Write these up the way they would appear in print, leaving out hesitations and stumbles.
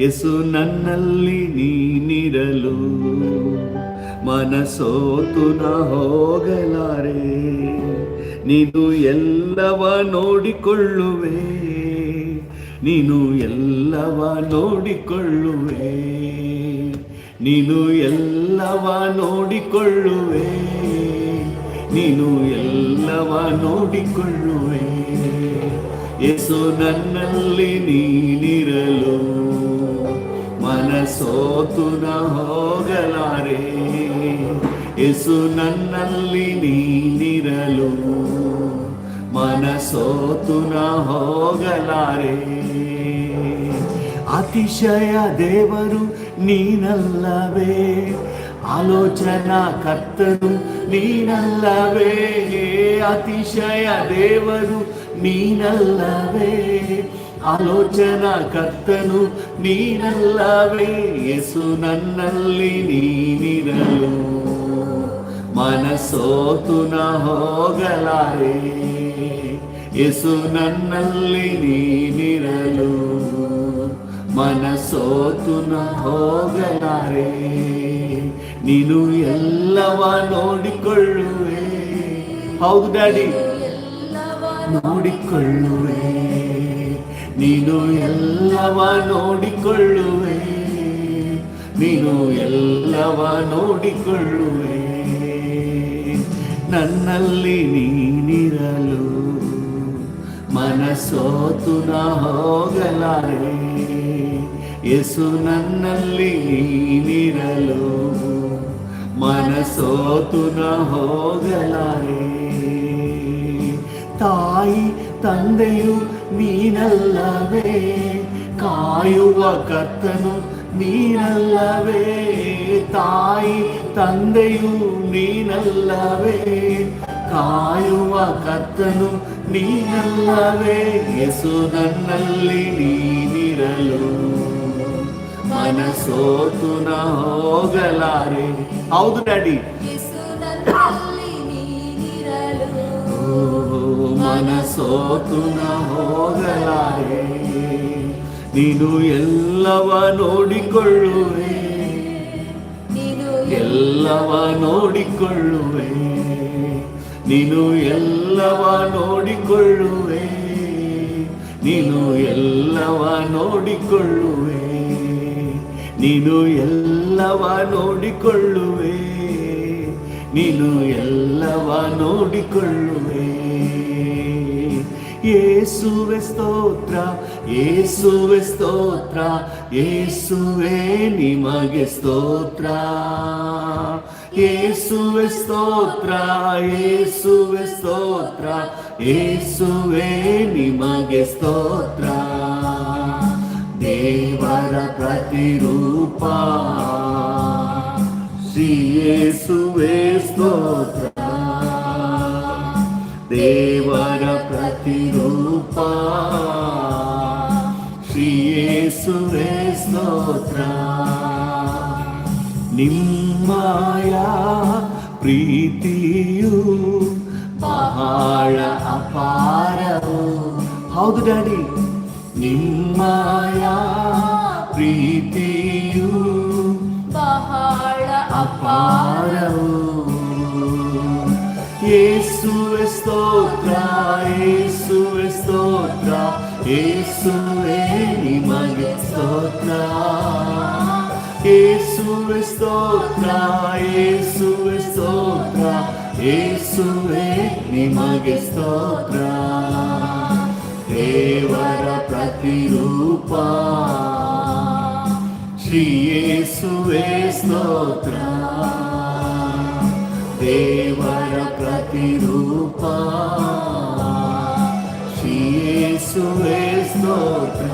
ಯೇಸು ನನ್ನಲ್ಲಿ ನೀನಿರಲು ಮನಸೋತು ನಾ ಹೋಗಲಾರೆ. ನೀನು ಎಲ್ಲವ ನೋಡಿಕೊಳ್ಳುವೆ, ನೀನು ಎಲ್ಲವ ನೋಡಿಕೊಳ್ಳುವೆ, ನೀನು ಎಲ್ಲವ ನೋಡಿಕೊಳ್ಳುವೆ, ನೀನು ಎಲ್ಲವ ನೋಡಿಕೊಳ್ಳುವೆ. ಯೇಸು ನನ್ನಲ್ಲಿ ನೀನಿರಲು ಮನಸೋತು ನಾ ಹೋಗಲಾರೆ. ಯೇಸು ನನ್ನಲ್ಲಿ ನೀನಿರಲು ಮನಸೋತು ನಾ ಹೋಗಲಾರೆ. ಅತಿಶಯ ದೇವರು ನೀನಲ್ಲವೇ, ಆಲೋಚನಾ ಕರ್ತನು ನೀನಲ್ಲವೇ, ಅತಿಶಯ ದೇವರು ನೀನಲ್ಲವೇ, ಆಲೋಚನಾ ಕರ್ತನು ನೀನಲ್ಲವೇ. ಯೇಸು ನನ್ನಲ್ಲಿ ನೀನಿರಲು ಮನಸೋತು ನಾ ಹೋಗಲಾರೆ. ಯೇಸು ನನ್ನಲ್ಲಿ ನೀನಿರಲು ಮನಸೋತು ನಾ ಹೋಗಲಾರೆ. ನೀನು ಎಲ್ಲವ ನೋಡಿಕೊಳ್ಳುವೆ, ಹೌದು ಡ್ಯಾಡಿ, ನೋಡಿಕೊಳ್ಳುವೆ, ನೀನು ಎಲ್ಲವ ನೋಡಿಕೊಳ್ಳುವೆ, ನೀನು ಎಲ್ಲವ ನೋಡಿಕೊಳ್ಳುವೆ. ನನ್ನಲ್ಲಿ ನೀನಿರಲು ಮನಸೋತು ನಾ ಹೋಗಲಾರೆ. ಯೇಸು ನನ್ನಲ್ಲಿ ನೀನಿರಲು ಮನಸೋತು ನಾ ಹೋಗಲಾರೆ. ತಾಯಿ ತಂದೆಯು ನೀನಲ್ಲವೇ, ಕಾಯುವ ಕರ್ತನು ನೀನಲ್ಲವೇ, ತಾಯಿ ತಂದೆಯು ನೀನಲ್ಲವೇ, ಕಾಯುವ ಕರ್ತನು ನೀನಲ್ಲವೇ. ಯೇಸು ನನ್ನಲ್ಲಿ ನೀನಿರಲು ಮನಸೋತು ನಾ ಹೋಗಲಾರೆ. ಹೌದು ಡ್ಯಾಡಿ, ಮನಸೋತು ನಾ ಹೋಗಲಾರೆ. ನೀನು ಎಲ್ಲವ ನೋಡಿಕೊಳ್ಳುವೆ, ಎಲ್ಲವ ನೋಡಿಕೊಳ್ಳುವೆ, ನೀನು ಎಲ್ಲವ ನೋಡಿಕೊಳ್ಳುವೆ, ನೀನು ಎಲ್ಲವ ನೋಡಿಕೊಳ್ಳುವೆ, ನೀನು ಎಲ್ಲವ ನೋಡಿಕೊಳ್ಳುವೆ, ನೀನು ಎಲ್ಲವ ನೋಡಿಕೊಳ್ಳುವೆ. ಯೇಸುವೆ ಸ್ತೋತ್ರ, ಯೇಸುವೆ ಸ್ತೋತ್ರ, ಯೇಸುವೆ ನಿಮಗೆ ಸ್ತೋತ್ರ, ಯೇಸುವೆ ಸ್ತೋತ್ರ, ಯೇಸುವೆ ಸ್ತೋತ್ರ, ಯೇಸುವೆ ನಿಮಗೆ ಸ್ತೋತ್ರ. ದೇವರ ಪ್ರತಿರೂಪ ಶ್ರೀ ಯೇಸುವೆ ಸ್ತೋತ್ರ, ದೇವರ ಪ್ರತಿರೂಪ ಶ್ರೀ ಯೇಸುವೆ ಸ್ತೋತ್ರ. ನಿಮ್ಮಯ ಪ್ರೀತಿಯು ಬಹಳ ಅಪಾರವು, ಹೌದು ಡ್ಯಾಡಿ, ನಿಮ್ಮಯ ಪ್ರೀತಿಯು ಬಹಳ ಅಪಾರವು. ಯೇಸುವೆ ಸ್ತೋತ್ರ, ಯೇಸುವೆ ಸ್ತೋತ್ರ, ಯೇಸುವೆ ನಿಮಗೆ ಸ್ತೋತ್ರ, ಯೇಸುವೆ ಸ್ತೋತ್ರ, ಯೇಸುವೆ ಸ್ತೋತ್ರ, ಯೇಸುವೆ ನಿಮಗೆ ಸ್ತೋತ್ರ. ದೇವರ ಪ್ರತಿರೂಪ ಶ್ರೀ ಯೇಸುವೆ ಸ್ತೋತ್ರ, ದೇವರ ಪ್ರತಿರೂಪ ಶ್ರೀ ಯೇಸುವೆ ಸ್ತೋತ್ರ.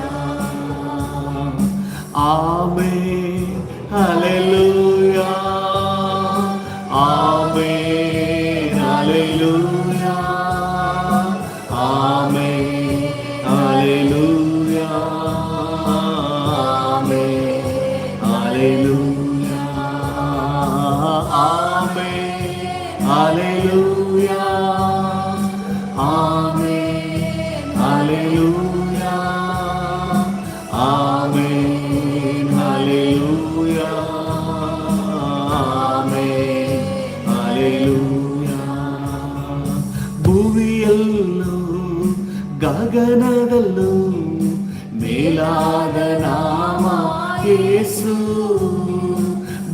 Amen, hallelujah, amen, hallelujah, amen, hallelujah, amen, hallelujah, amen, hallelujah, amen, hallelujah, amen, ಗಗನದಲ್ಲೂ ಮೇಲಾದ ನಾಮ ಯೇಸು,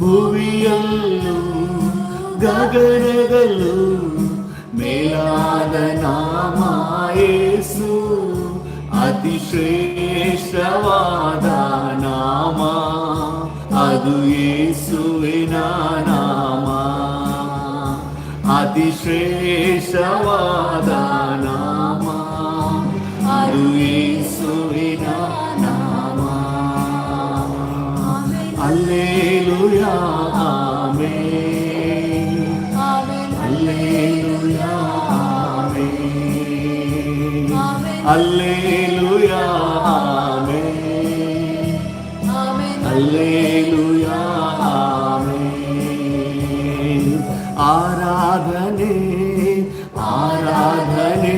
ಭುವಿಯಲ್ಲೂ ಗಗನದಲ್ಲೂ ಮೇಲಾದ ನಾಮ ಯೇಸು, ಅತಿ ಶ್ರೇಷ್ಠವಾದ ನಾಮ ಅದು ಯೇಸುವಿನ ನಾಮ, ಅತಿ ಶ್ರೇಷ್ಠವಾದ ನಾಮ ಅದು ಯೇಸುವಿನ ನಾಮ. Hallelujah amen, hallelujah amen, hallelujah amen, hallelujah amen. ಆರಾಧನೆ ಆರಾಧನೆ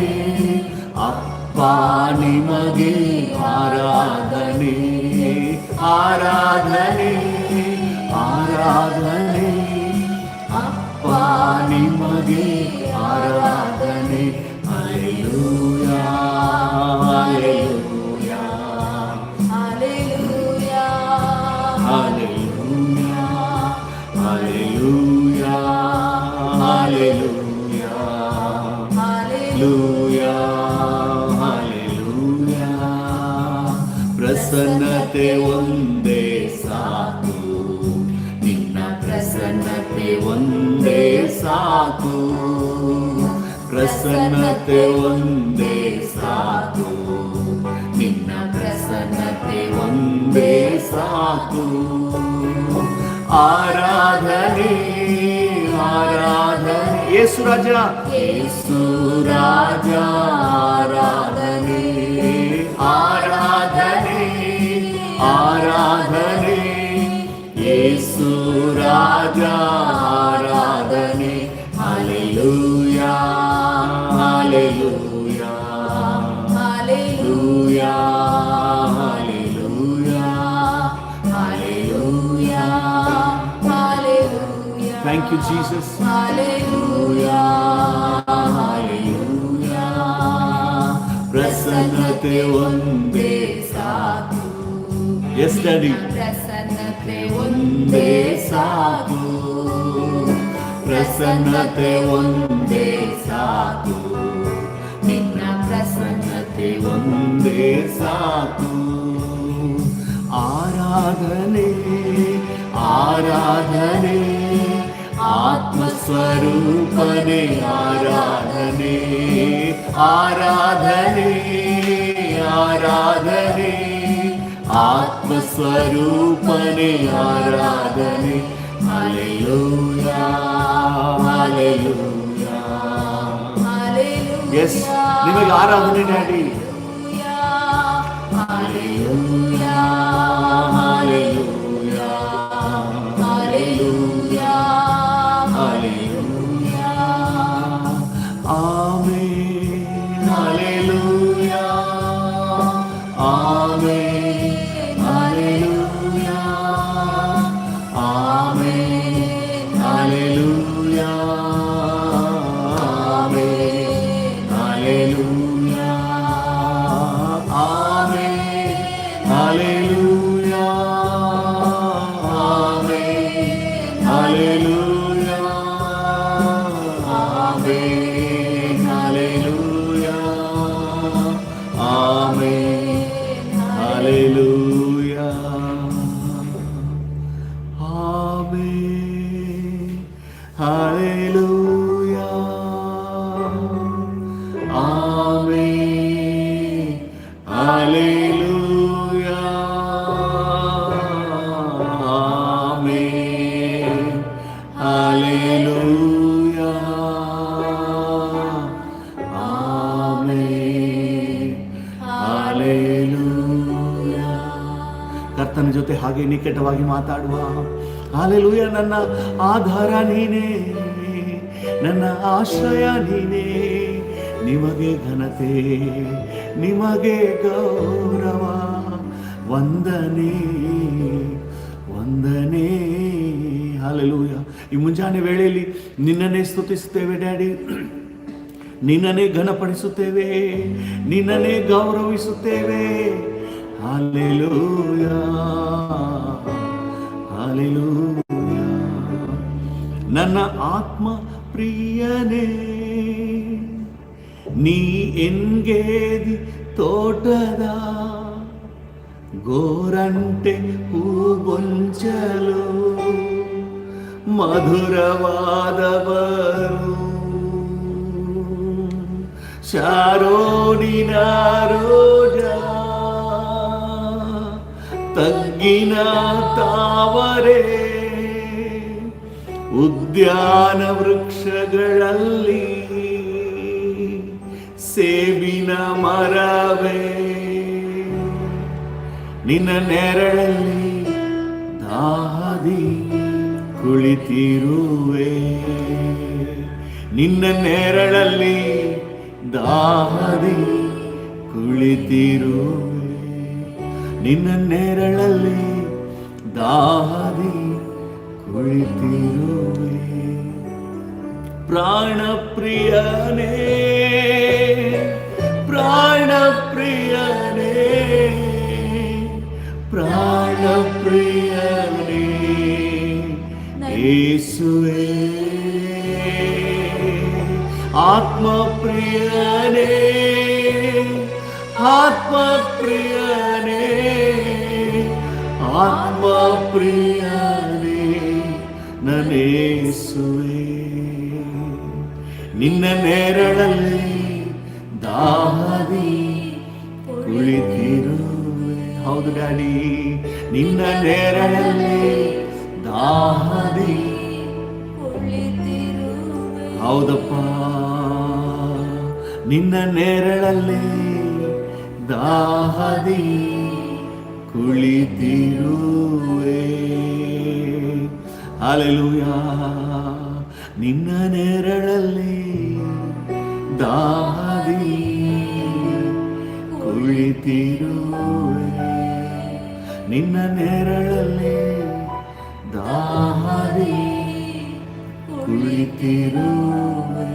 ಅಪ್ಪ ನಿಮಗೆ ಆರಾಧನೆ, ಆರಾಧನೆ ಆರಾಧನೆ ಅಪ್ಪ ನಿಮಗೆ ಆರಾಧನೆ. Hallelujah hallelujah hallelujah hallelujah hallelujah hallelujah hallelujah hallelujah. ಪ್ರಸನ್ನತೆ ಒಂದೇ ಸಾಕು, ನಿನ್ನ ಪ್ರಸನ್ನತೆ ಒಂದೇ ಸಾಕು, ಪ್ರಸನ್ನತೆ ಒಂದೇ ಸಾಕು, ನಿನ್ನ ಪ್ರಸನ್ನತೆ ಒಂದೇ ಸಾಕು. ಆರಾಧನೆ ಆರಾಧನೆ ಯೇಸು ರಾಜ, ಯೇಸು ರಾಜ ಆರಾಧನೆ, ಆರಾಧನೆ ಆರಾಧನೆ ಯೇಸು ರಾಜ ಆರಾಧನೆ. Hallelujah hallelujah hallelujah hallelujah hallelujah hallelujah. Thank you Jesus. Hallelujah hallelujah. ಪ್ರಸನ್ನತೆ ಒಂದೇ ಸಾಕು. Yes Daddy. ಪ್ರಸನ್ನತೆ ಒಂದೇ ಸಾಕು, ಪ್ರಸನ್ನತೆ ಒಂದೇ ಸಾಕು, ನಿನ್ನ ಪ್ರಸನ್ನತೆ ಒಂದೇ ಸಾಕು. ಆರಾಧನೆ ಆರಾಧನೆ ಆತ್ಮಸ್ವರೂಪನೇ ಆರಾಧನೆ, ಆರಾಧನೆ ಆರಾಧನೆ ಆತ್ಮಸ್ವರೂಪನೇ ಆರಾಧನೆ. Hallelujah hallelujah. ಎಸ್, ನಿಮಗೆ ಆರಾಧನೆ daddy. Hallelujah hallelujah hallelujah hallelujah. Amen hallelujah amen hallelujah amen hallelujah amen hallelujah amen hallelujah amen hallelujah amen hallelujah amen hallelujah amen hallelujah amen hallelujah amen hallelujah amen hallelujah. ಕರ್ತನ ಜೊತೆ ಹಾಗೆ ನಿಕಟವಾಗಿ ಮಾತಾಡುವ. Hallelujah. ನನ್ನ ಆಧಾರ ನೀನೇ, ನನ್ನ ಆಶ್ರಯ ನೀನೇ, ನಿಮಗೆ ಘನತೆ ನಿಮಗೆ ಗೌರವ, ವಂದನೆ ವಂದನೆ. ಹಲ್ಲೆಲೂಯಾ. ಈ ಮುಂಜಾನೆ ವೇಳೆಯಲ್ಲಿ ನಿನ್ನನ್ನೇ ಸ್ತುತಿಸುತ್ತೇವೆ ಡ್ಯಾಡಿ. ನಿನ್ನನ್ನೇ ಘನಪಡಿಸುತ್ತೇವೆ, ನಿನ್ನನ್ನೇ ಗೌರವಿಸುತ್ತೇವೆ. Hallelujah, hallelujah. ನನ್ನ ಆತ್ಮ ಪ್ರಿಯನೇ, ನೀ ಎನ್ಗೇದಿ ತೋಟದ ಗೋರಂಟೆ ಹೂಗೊಂಚಲು ಮಧುರವಾದವರು ಶಾರೋನಿನ ರೋಜಾ ತಗ್ಗಿನ ತಾವರೆ ಉದ್ಯಾನ ವೃಕ್ಷಗಳಲ್ಲಿ ಸೇಬಿನ ಮರವೇ ನಿನ್ನ ನೆರಳಲ್ಲಿ ದಾಹದಿ ಕುಳಿತಿರುವೆ, ನಿನ್ನ ನೆರಳಲ್ಲಿ ದಾಹದಿ ಕುಳಿತಿರುವೆ, ನಿನ್ನ ನೆರಳಲ್ಲಿ ದಾಹದಿ ಕುಳಿತಿರುವೆ. ಪ್ರಾಣ ಪ್ರಿಯನೇ, ಪ್ರಾಣ ಪ್ರಿಯನೇ, ಪ್ರಾಣ ಪ್ರಿಯನೇ ಯೇಸುವೇ. ಆತ್ಮ ಪ್ರಿಯನೇ, ಆತ್ಮ ಪ್ರಿಯನೇ, ಆತ್ಮ ಪ್ರಿಯನೇ ನನ್ನ ಯೇಸುವೇ. ನಿನ್ನ ನೆರಳಲ್ಲಿ ದಾಹದಿ ಕುಳಿತಿರುವೆ. ಹೌದು ಡ್ಯಾಡಿ, ನಿನ್ನ ನೆರಳಲ್ಲಿ ದಾಹದಿ ಕುಳಿತಿರುವೆ. ಹೌದಪ್ಪ, ನಿನ್ನ ನೆರಳಲ್ಲಿ ದಾಹದಿ ಕುಳಿತಿರುವೆ. ಹಲ್ಲೆಲೂಯಾ. ನಿನ್ನ ನೆರಳಲ್ಲಿ ದಾಹದಿ ಕುಳಿತಿರುವೆ, ನಿನ್ನ ನೆರಳಲ್ಲಿ ದಾಹದಿ ಕುಳಿತಿರುವೆ.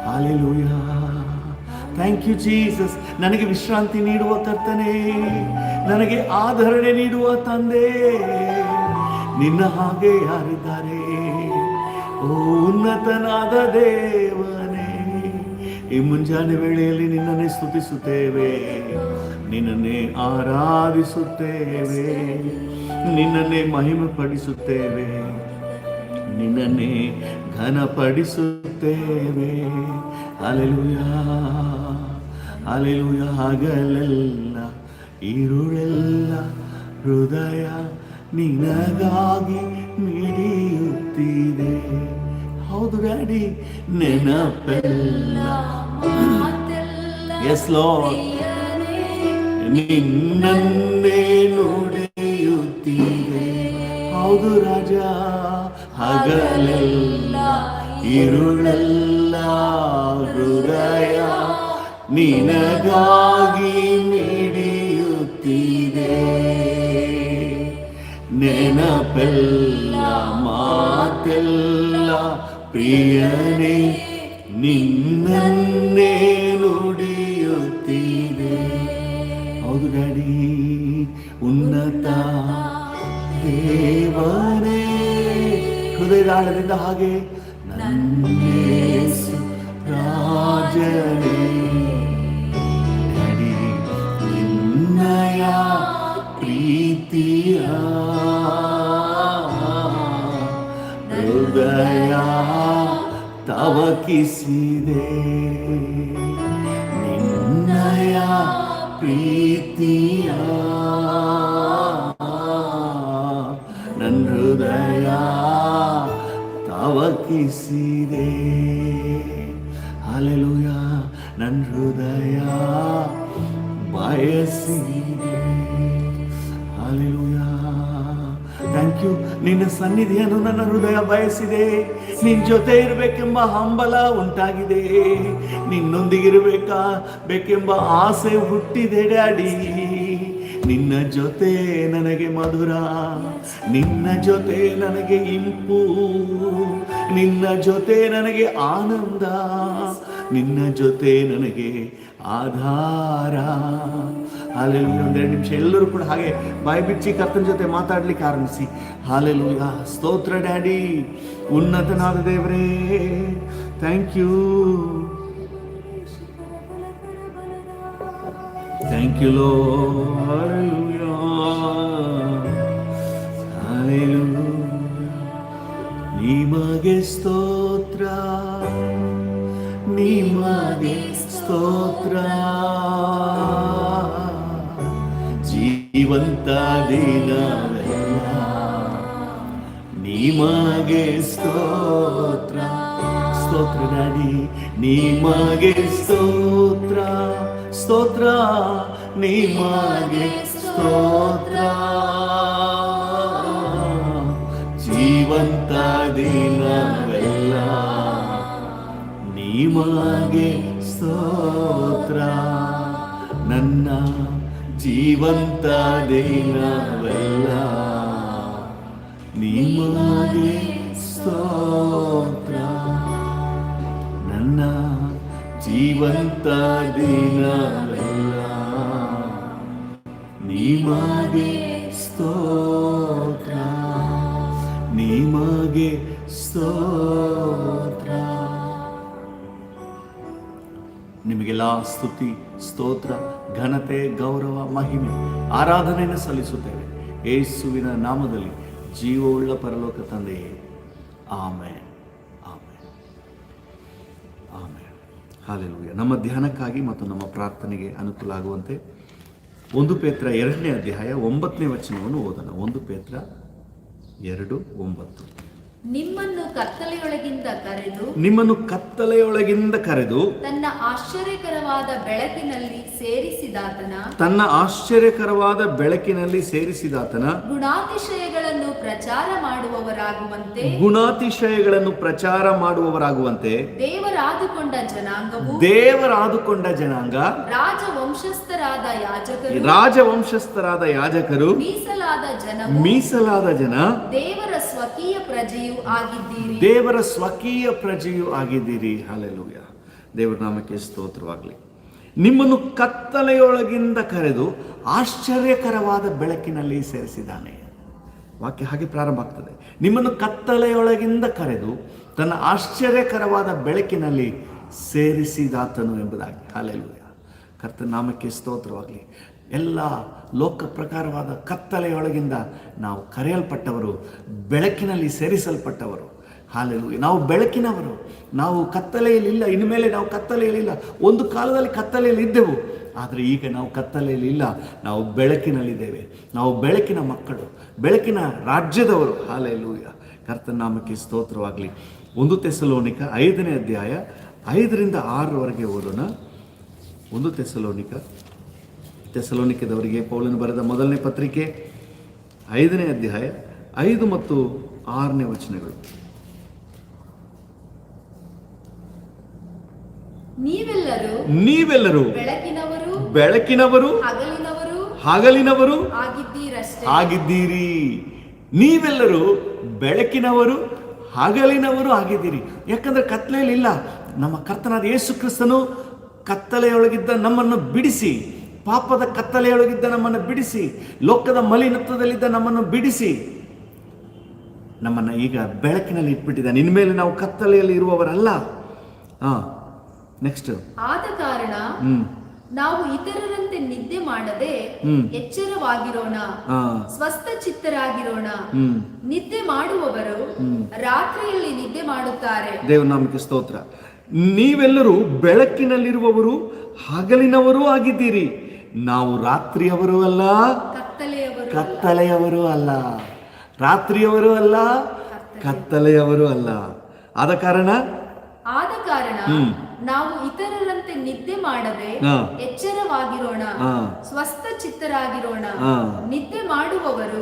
ಹಲ್ಲೆಲೂಯಾ. Thank you Jesus. ನನಗೆ ವಿಶ್ರಾಂತಿ ನೀಡುವ ಕರ್ತನೇ, ನನಗೆ ಆಧರಣೆ ನೀಡುವ ತಂದೆ, ನಿನ್ನ ಹಾಗೆ ಯಾರಿದ್ದಾರೆ? ಓ ಉನ್ನತನಾದ ದೇವನೇ, ಈ ಮುಂಜಾನೆ ವೇಳೆಯಲ್ಲಿ ನಿನ್ನನ್ನೇ ಸ್ತುತಿಸುತ್ತೇವೆ, ನಿನ್ನನ್ನೇ ಆರಾಧಿಸುತ್ತೇವೆ, ನಿನ್ನನ್ನೇ ಮಹಿಮೆ ಪಡಿಸುತ್ತೇವೆ, ನಿನ್ನನ್ನೇ ಘನಪಡಿಸುತ್ತೇವೆ. Hallelujah, hallelujah. ಹಗಲೆಲ್ಲ ഇരുಳೆಲ್ಲ ಹೃದಯ ನಿನಗಾಗಿ ಮಿಡಿಯುತ್ತಿದೆ. ಹೌದು ಡ್ಯಾಡಿ, ನೆನಪೆಲ್ಲ ಎಸ್ ಲಾರ್ಡ್ ನಿನ್ನನ್ನೇ ನುಡಿಯುತ್ತಿದೆ. ಹೌದು ರಾಜ, ಹಗಲೆಲ್ಲ ഇരുಳೆಲ್ಲ ಹೃದಯ ನಿನಗಾಗಿ ಮಿಡಿಯುತ್ತಿದೆ. ನೆನಪೆಲ್ಲ ಮಾತೆಲ್ಲ ಪ್ರಿಯನೇ ನಿನ್ನನ್ನೇ ನುಡಿಯುತ್ತಿದೆ. ಹೌದು ಡ್ಯಾಡಿ, ಉನ್ನತ ದೇವನೇ, ಹೃದಯದಾಳದಿಂದ ಹಾಗೆ ನನ್ನ ಯೇಸು ರಾಜನೇ, ಡ್ಯಾಡಿ ನಿನ್ನಯ ಪ್ರೀತಿಯ ಹೃದಯ ತವಕಿಸಿದೆ, ನಿನ್ನಯ ಪ್ರೀತಿಯ ನನ್ನ ಹೃದಯ ತವಕಿಸಿದೆ. ಹಲ್ಲೆಲೂಯಾ. ನನ್ನ ಹೃದಯ ಬಯಸಿದೆ. ಹಲ್ಲೆಲೂಯಾ. Thank you. ನಿನ್ನ ಸನ್ನಿಧಿಯನ್ನು ನನ್ನ ಹೃದಯ ಬಯಸಿದೆ. ನಿನ್ನ ಜೊತೆ ಇರಬೇಕೆಂಬ ಹಂಬಲ ಉಂಟಾಗಿದೆ. ನಿನ್ನೊಂದಿಗಿರಬೇಕೆಂಬ ಆಸೆ ಹುಟ್ಟಿದೆ ಡ್ಯಾಡಿ. ನಿನ್ನ ಜೊತೆ ನನಗೆ ಮಧುರ, ನಿನ್ನ ಜೊತೆ ನನಗೆ ಇಂಪು, ನಿನ್ನ ಜೊತೆ ನನಗೆ ಆನಂದ, ನಿನ್ನ ಜೊತೆ ನನಗೆ ಆಧಾರ. ಹಾಲೆಲೂಯ. ಒಂದೆರಡು ನಿಮಿಷ ಎಲ್ಲರೂ ಕೂಡ ಹಾಗೆ ಬಾಯಿ ಬಿಚ್ಚಿ ಕರ್ತನ ಜೊತೆ ಮಾತಾಡ್ಲಿಕ್ಕೆ ಆರಂಭಿಸಿ. ಹಾಲೆಲೂಯ. ಸ್ತೋತ್ರ ಡ್ಯಾಡಿ, ಉನ್ನತನಾದ ದೇವರೇ, thank you, thank you Lord. Hallelujah, hallelujah. ನಿಮಗೆ ಸ್ತೋತ್ರ, ನಿಮಗೆ ಸ್ತೋತ್ರ, ಜೀವಂತ ದಿನವೆಲ್ಲ ನಿಮಗೆ ಸ್ತೋತ್ರ. ಸ್ತೋತ್ರ ಡ್ಯಾಡಿ, ನಿಮಗೆ ಸ್ತೋತ್ರ, ಸ್ತೋತ್ರ, ನಿಮಗೆ ಸ್ತೋತ್ರ, ಜೀವಂತ ದಿನವೆಲ್ಲ ನಿಮಗೆ ಸ್ತೋತ್ರ. ನನ್ನ ಜೀವಂತ ದಿನವೆಲ್ಲ ನಿಮಗೆ ಸ್ತೋತ್ರ. ನನ್ನ ಜೀವಂತ ದಿನವೆಲ್ಲ ನಿಮಗೆ ಸ್ತೋತ್ರ, ನಿಮಗೆ ಸ್ತೋತ್ರ. ನಿಮಗೆಲ್ಲ ಸ್ತುತಿ, ಸ್ತೋತ್ರ, ಘನತೆ, ಗೌರವ, ಮಹಿಮೆ, ಆರಾಧನೆಯನ್ನು ಸಲ್ಲಿಸುತ್ತೇವೆ ಯೇಸುವಿನ ನಾಮದಲ್ಲಿ, ಜೀವವುಳ್ಳ ಪರಲೋಕ ತಂದೆಯೇ. Amen, amen, amen. ಹಾಲೆಲೂಯ. ನಮ್ಮ ಧ್ಯಾನಕ್ಕಾಗಿ ಮತ್ತು ನಮ್ಮ ಪ್ರಾರ್ಥನೆಗೆ ಅನುಕೂಲ ಆಗುವಂತೆ 1 ಪೇತ್ರ 2ನೇ ಅಧ್ಯಾಯ 9ನೇ ವಚನವನ್ನು ಓದೋಣ. 1 ಪೇತ್ರ 2:9. ನಿಮ್ಮನ್ನು ಕತ್ತಲೆಯೊಳಗಿಂದ ಕರೆದು, ನಿಮ್ಮನ್ನು ಕತ್ತಲೆಯೊಳಗಿಂದ ಕರೆದು ತನ್ನ ಆಶ್ಚರ್ಯಕರವಾದ ಬೆಳಕಿನಲ್ಲಿ ಸೇರಿಸಿದಾತನ, ತನ್ನ ಆಶ್ಚರ್ಯಕರವಾದ ಬೆಳಕಿನಲ್ಲಿ ಸೇರಿಸಿದಾತನ ಗುಣಾತಿಶಯಗಳನ್ನು ಪ್ರಚಾರ ಮಾಡುವವರಾಗುವಂತೆ, ಗುಣಾತಿಶಯಗಳನ್ನು ಪ್ರಚಾರ ಮಾಡುವವರಾಗುವಂತೆ ದೇವರಾದುಕೊಂಡ ಜನಾಂಗವು, ದೇವರಾದುಕೊಂಡ ಜನಾಂಗ, ರಾಜವಂಶಸ್ಥರಾದ ಯಾಜಕರು, ರಾಜವಂಶಸ್ಥರಾದ ಯಾಜಕರು, ಮೀಸಲಾದ ಜನವು, ಮೀಸಲಾದ ಜನ, ದೇವರ ಸ್ವಕೀಯ ಪ್ರಜೆಯು ಆಗಿದ್ದೀರಿ, ದೇವರ ಸ್ವಕೀಯ ಪ್ರಜೆಯು ಆಗಿದ್ದೀರಿ. ಹಾಲೆಲೂಯ. ದೇವರ ನಾಮಕ್ಕೆ ಸ್ತೋತ್ರವಾಗಲಿ. ನಿಮ್ಮನ್ನು ಕತ್ತಲೆಯೊಳಗಿಂದ ಕರೆದು ಆಶ್ಚರ್ಯಕರವಾದ ಬೆಳಕಿನಲ್ಲಿ ಸೇರಿಸಿದ್ದಾನೆ. ವಾಕ್ಯ ಹಾಗೆ ಪ್ರಾರಂಭ ಆಗ್ತದೆ. ನಿಮ್ಮನ್ನು ಕತ್ತಲೆಯೊಳಗಿಂದ ಕರೆದು ತನ್ನ ಆಶ್ಚರ್ಯಕರವಾದ ಬೆಳಕಿನಲ್ಲಿ ಸೇರಿಸಿದಾತನು ಎಂಬುದಾಗಿ. ಹಾಲೆಲೂಯ. ಕರ್ತನ ನಾಮಕ್ಕೆ ಸ್ತೋತ್ರವಾಗಲಿ. ಎಲ್ಲ ಲೋಕ ಪ್ರಕಾರವಾದ ಕತ್ತಲೆಯೊಳಗಿಂದ ನಾವು ಕರೆಯಲ್ಪಟ್ಟವರು, ಬೆಳಕಿನಲ್ಲಿ ಸೇರಿಸಲ್ಪಟ್ಟವರು. ಹಾಲೆಲೂಯ. ನಾವು ಬೆಳಕಿನವರು, ನಾವು ಕತ್ತಲೆಯಲ್ಲಿಲ್ಲ. ಇನ್ಮೇಲೆ ನಾವು ಕತ್ತಲೆಯಲ್ಲಿಲ್ಲ. ಒಂದು ಕಾಲದಲ್ಲಿ ಕತ್ತಲೆಯಲ್ಲಿ ಇದ್ದೆವು, ಆದರೆ ಈಗ ನಾವು ಕತ್ತಲೆಯಲ್ಲಿಲ್ಲ, ನಾವು ಬೆಳಕಿನಲ್ಲಿದ್ದೇವೆ. ನಾವು ಬೆಳಕಿನ ಮಕ್ಕಳು, ಬೆಳಕಿನ ರಾಜ್ಯದವರು. ಹಾಲೆಲೂಯ. ಕರ್ತನ ನಾಮಕ್ಕೆ ಸ್ತೋತ್ರವಾಗಲಿ. 1 ಥೆಸಲೋನಿಕ 5ನೇ ಅಧ್ಯಾಯ 5ರಿಂದ 6ರವರೆಗೆ ಓದೋಣ. 1 ಥೆಸಲೋನಿಕದವರಿಗೆ ಪೌಲನು ಬರೆದ ಮೊದಲನೇ ಪತ್ರಿಕೆ 5ನೇ ಅಧ್ಯಾಯ 5 ಮತ್ತು 6ನೇ ವಚನಗಳು. ನೀವೆಲ್ಲರೂ ಬೆಳಕಿನವರು ಹಗಲಿನವರು ಆಗಿದ್ದೀರಿ. ನೀವೆಲ್ಲರೂ ಬೆಳಕಿನವರು ಹಗಲಿನವರು ಆಗಿದ್ದೀರಿ. ಯಾಕಂದ್ರೆ ಕತ್ತಲೆಯಲ್ಲಿ ಇಲ್ಲ. ನಮ್ಮ ಕರ್ತನಾದ ಯೇಸು ಕ್ರಿಸ್ತನು ಕತ್ತಲೆಯೊಳಗಿದ್ದ ನಮ್ಮನ್ನು ಬಿಡಿಸಿ, ಪಾಪದ ಕತ್ತಲೆಯೊಳಗಿದ್ದ ನಮ್ಮನ್ನು ಬಿಡಿಸಿ, ಲೋಕದ ಮಲಿನತ್ವದಲ್ಲಿದ್ದ ನಮ್ಮನ್ನು ಬಿಡಿಸಿ ನಮ್ಮನ್ನು ಈಗ ಬೆಳಕಿನಲ್ಲಿ ಇಟ್ಬಿಟ್ಟಿದ್ದಾನೆ. ಇನ್ಮೇಲೆ ನಾವು ಕತ್ತಲೆಯಲ್ಲಿ ಇರುವವರಲ್ಲ. ನೆಕ್ಸ್ಟ್. ಆದ ಕಾರಣ ನಾವು ಇತರರಂತೆ ನಿದ್ದೆ ಮಾಡದೆ ಎಚ್ಚರವಾಗಿರೋಣ, ಸ್ವಸ್ಥ ಚಿತ್ತರಾಗಿರೋಣ. ನಿದ್ದೆ ಮಾಡುವವರು ರಾತ್ರಿಯಲ್ಲಿ ನಿದ್ದೆ ಮಾಡುತ್ತಾರೆ. ದೇವರ ನಾಮಕ್ಕೆ ಸ್ತೋತ್ರ. ನೀವೆಲ್ಲರೂ ಬೆಳಕಿನಲ್ಲಿರುವವರು ಹಗಲಿನವರೂ ಆಗಿದ್ದೀರಿ. ನಾವು ರಾತ್ರಿಯವರು ಅಲ್ಲ, ಕತ್ತಲೆಯವರು ಅಲ್ಲ. ರಾತ್ರಿಯವರು ಅಲ್ಲ, ಕತ್ತಲೆಯವರು ಅಲ್ಲ. ಆದ ಕಾರಣ ನಾವು ಇತರರಂತೆ ನಿದ್ದೆ ಮಾಡದೆ ಎಚ್ಚರವಾಗಿರೋಣ, ಸ್ವಸ್ಥ ಚಿತ್ತರಾಗಿರೋಣ. ನಿದ್ದೆ ಮಾಡುವವರು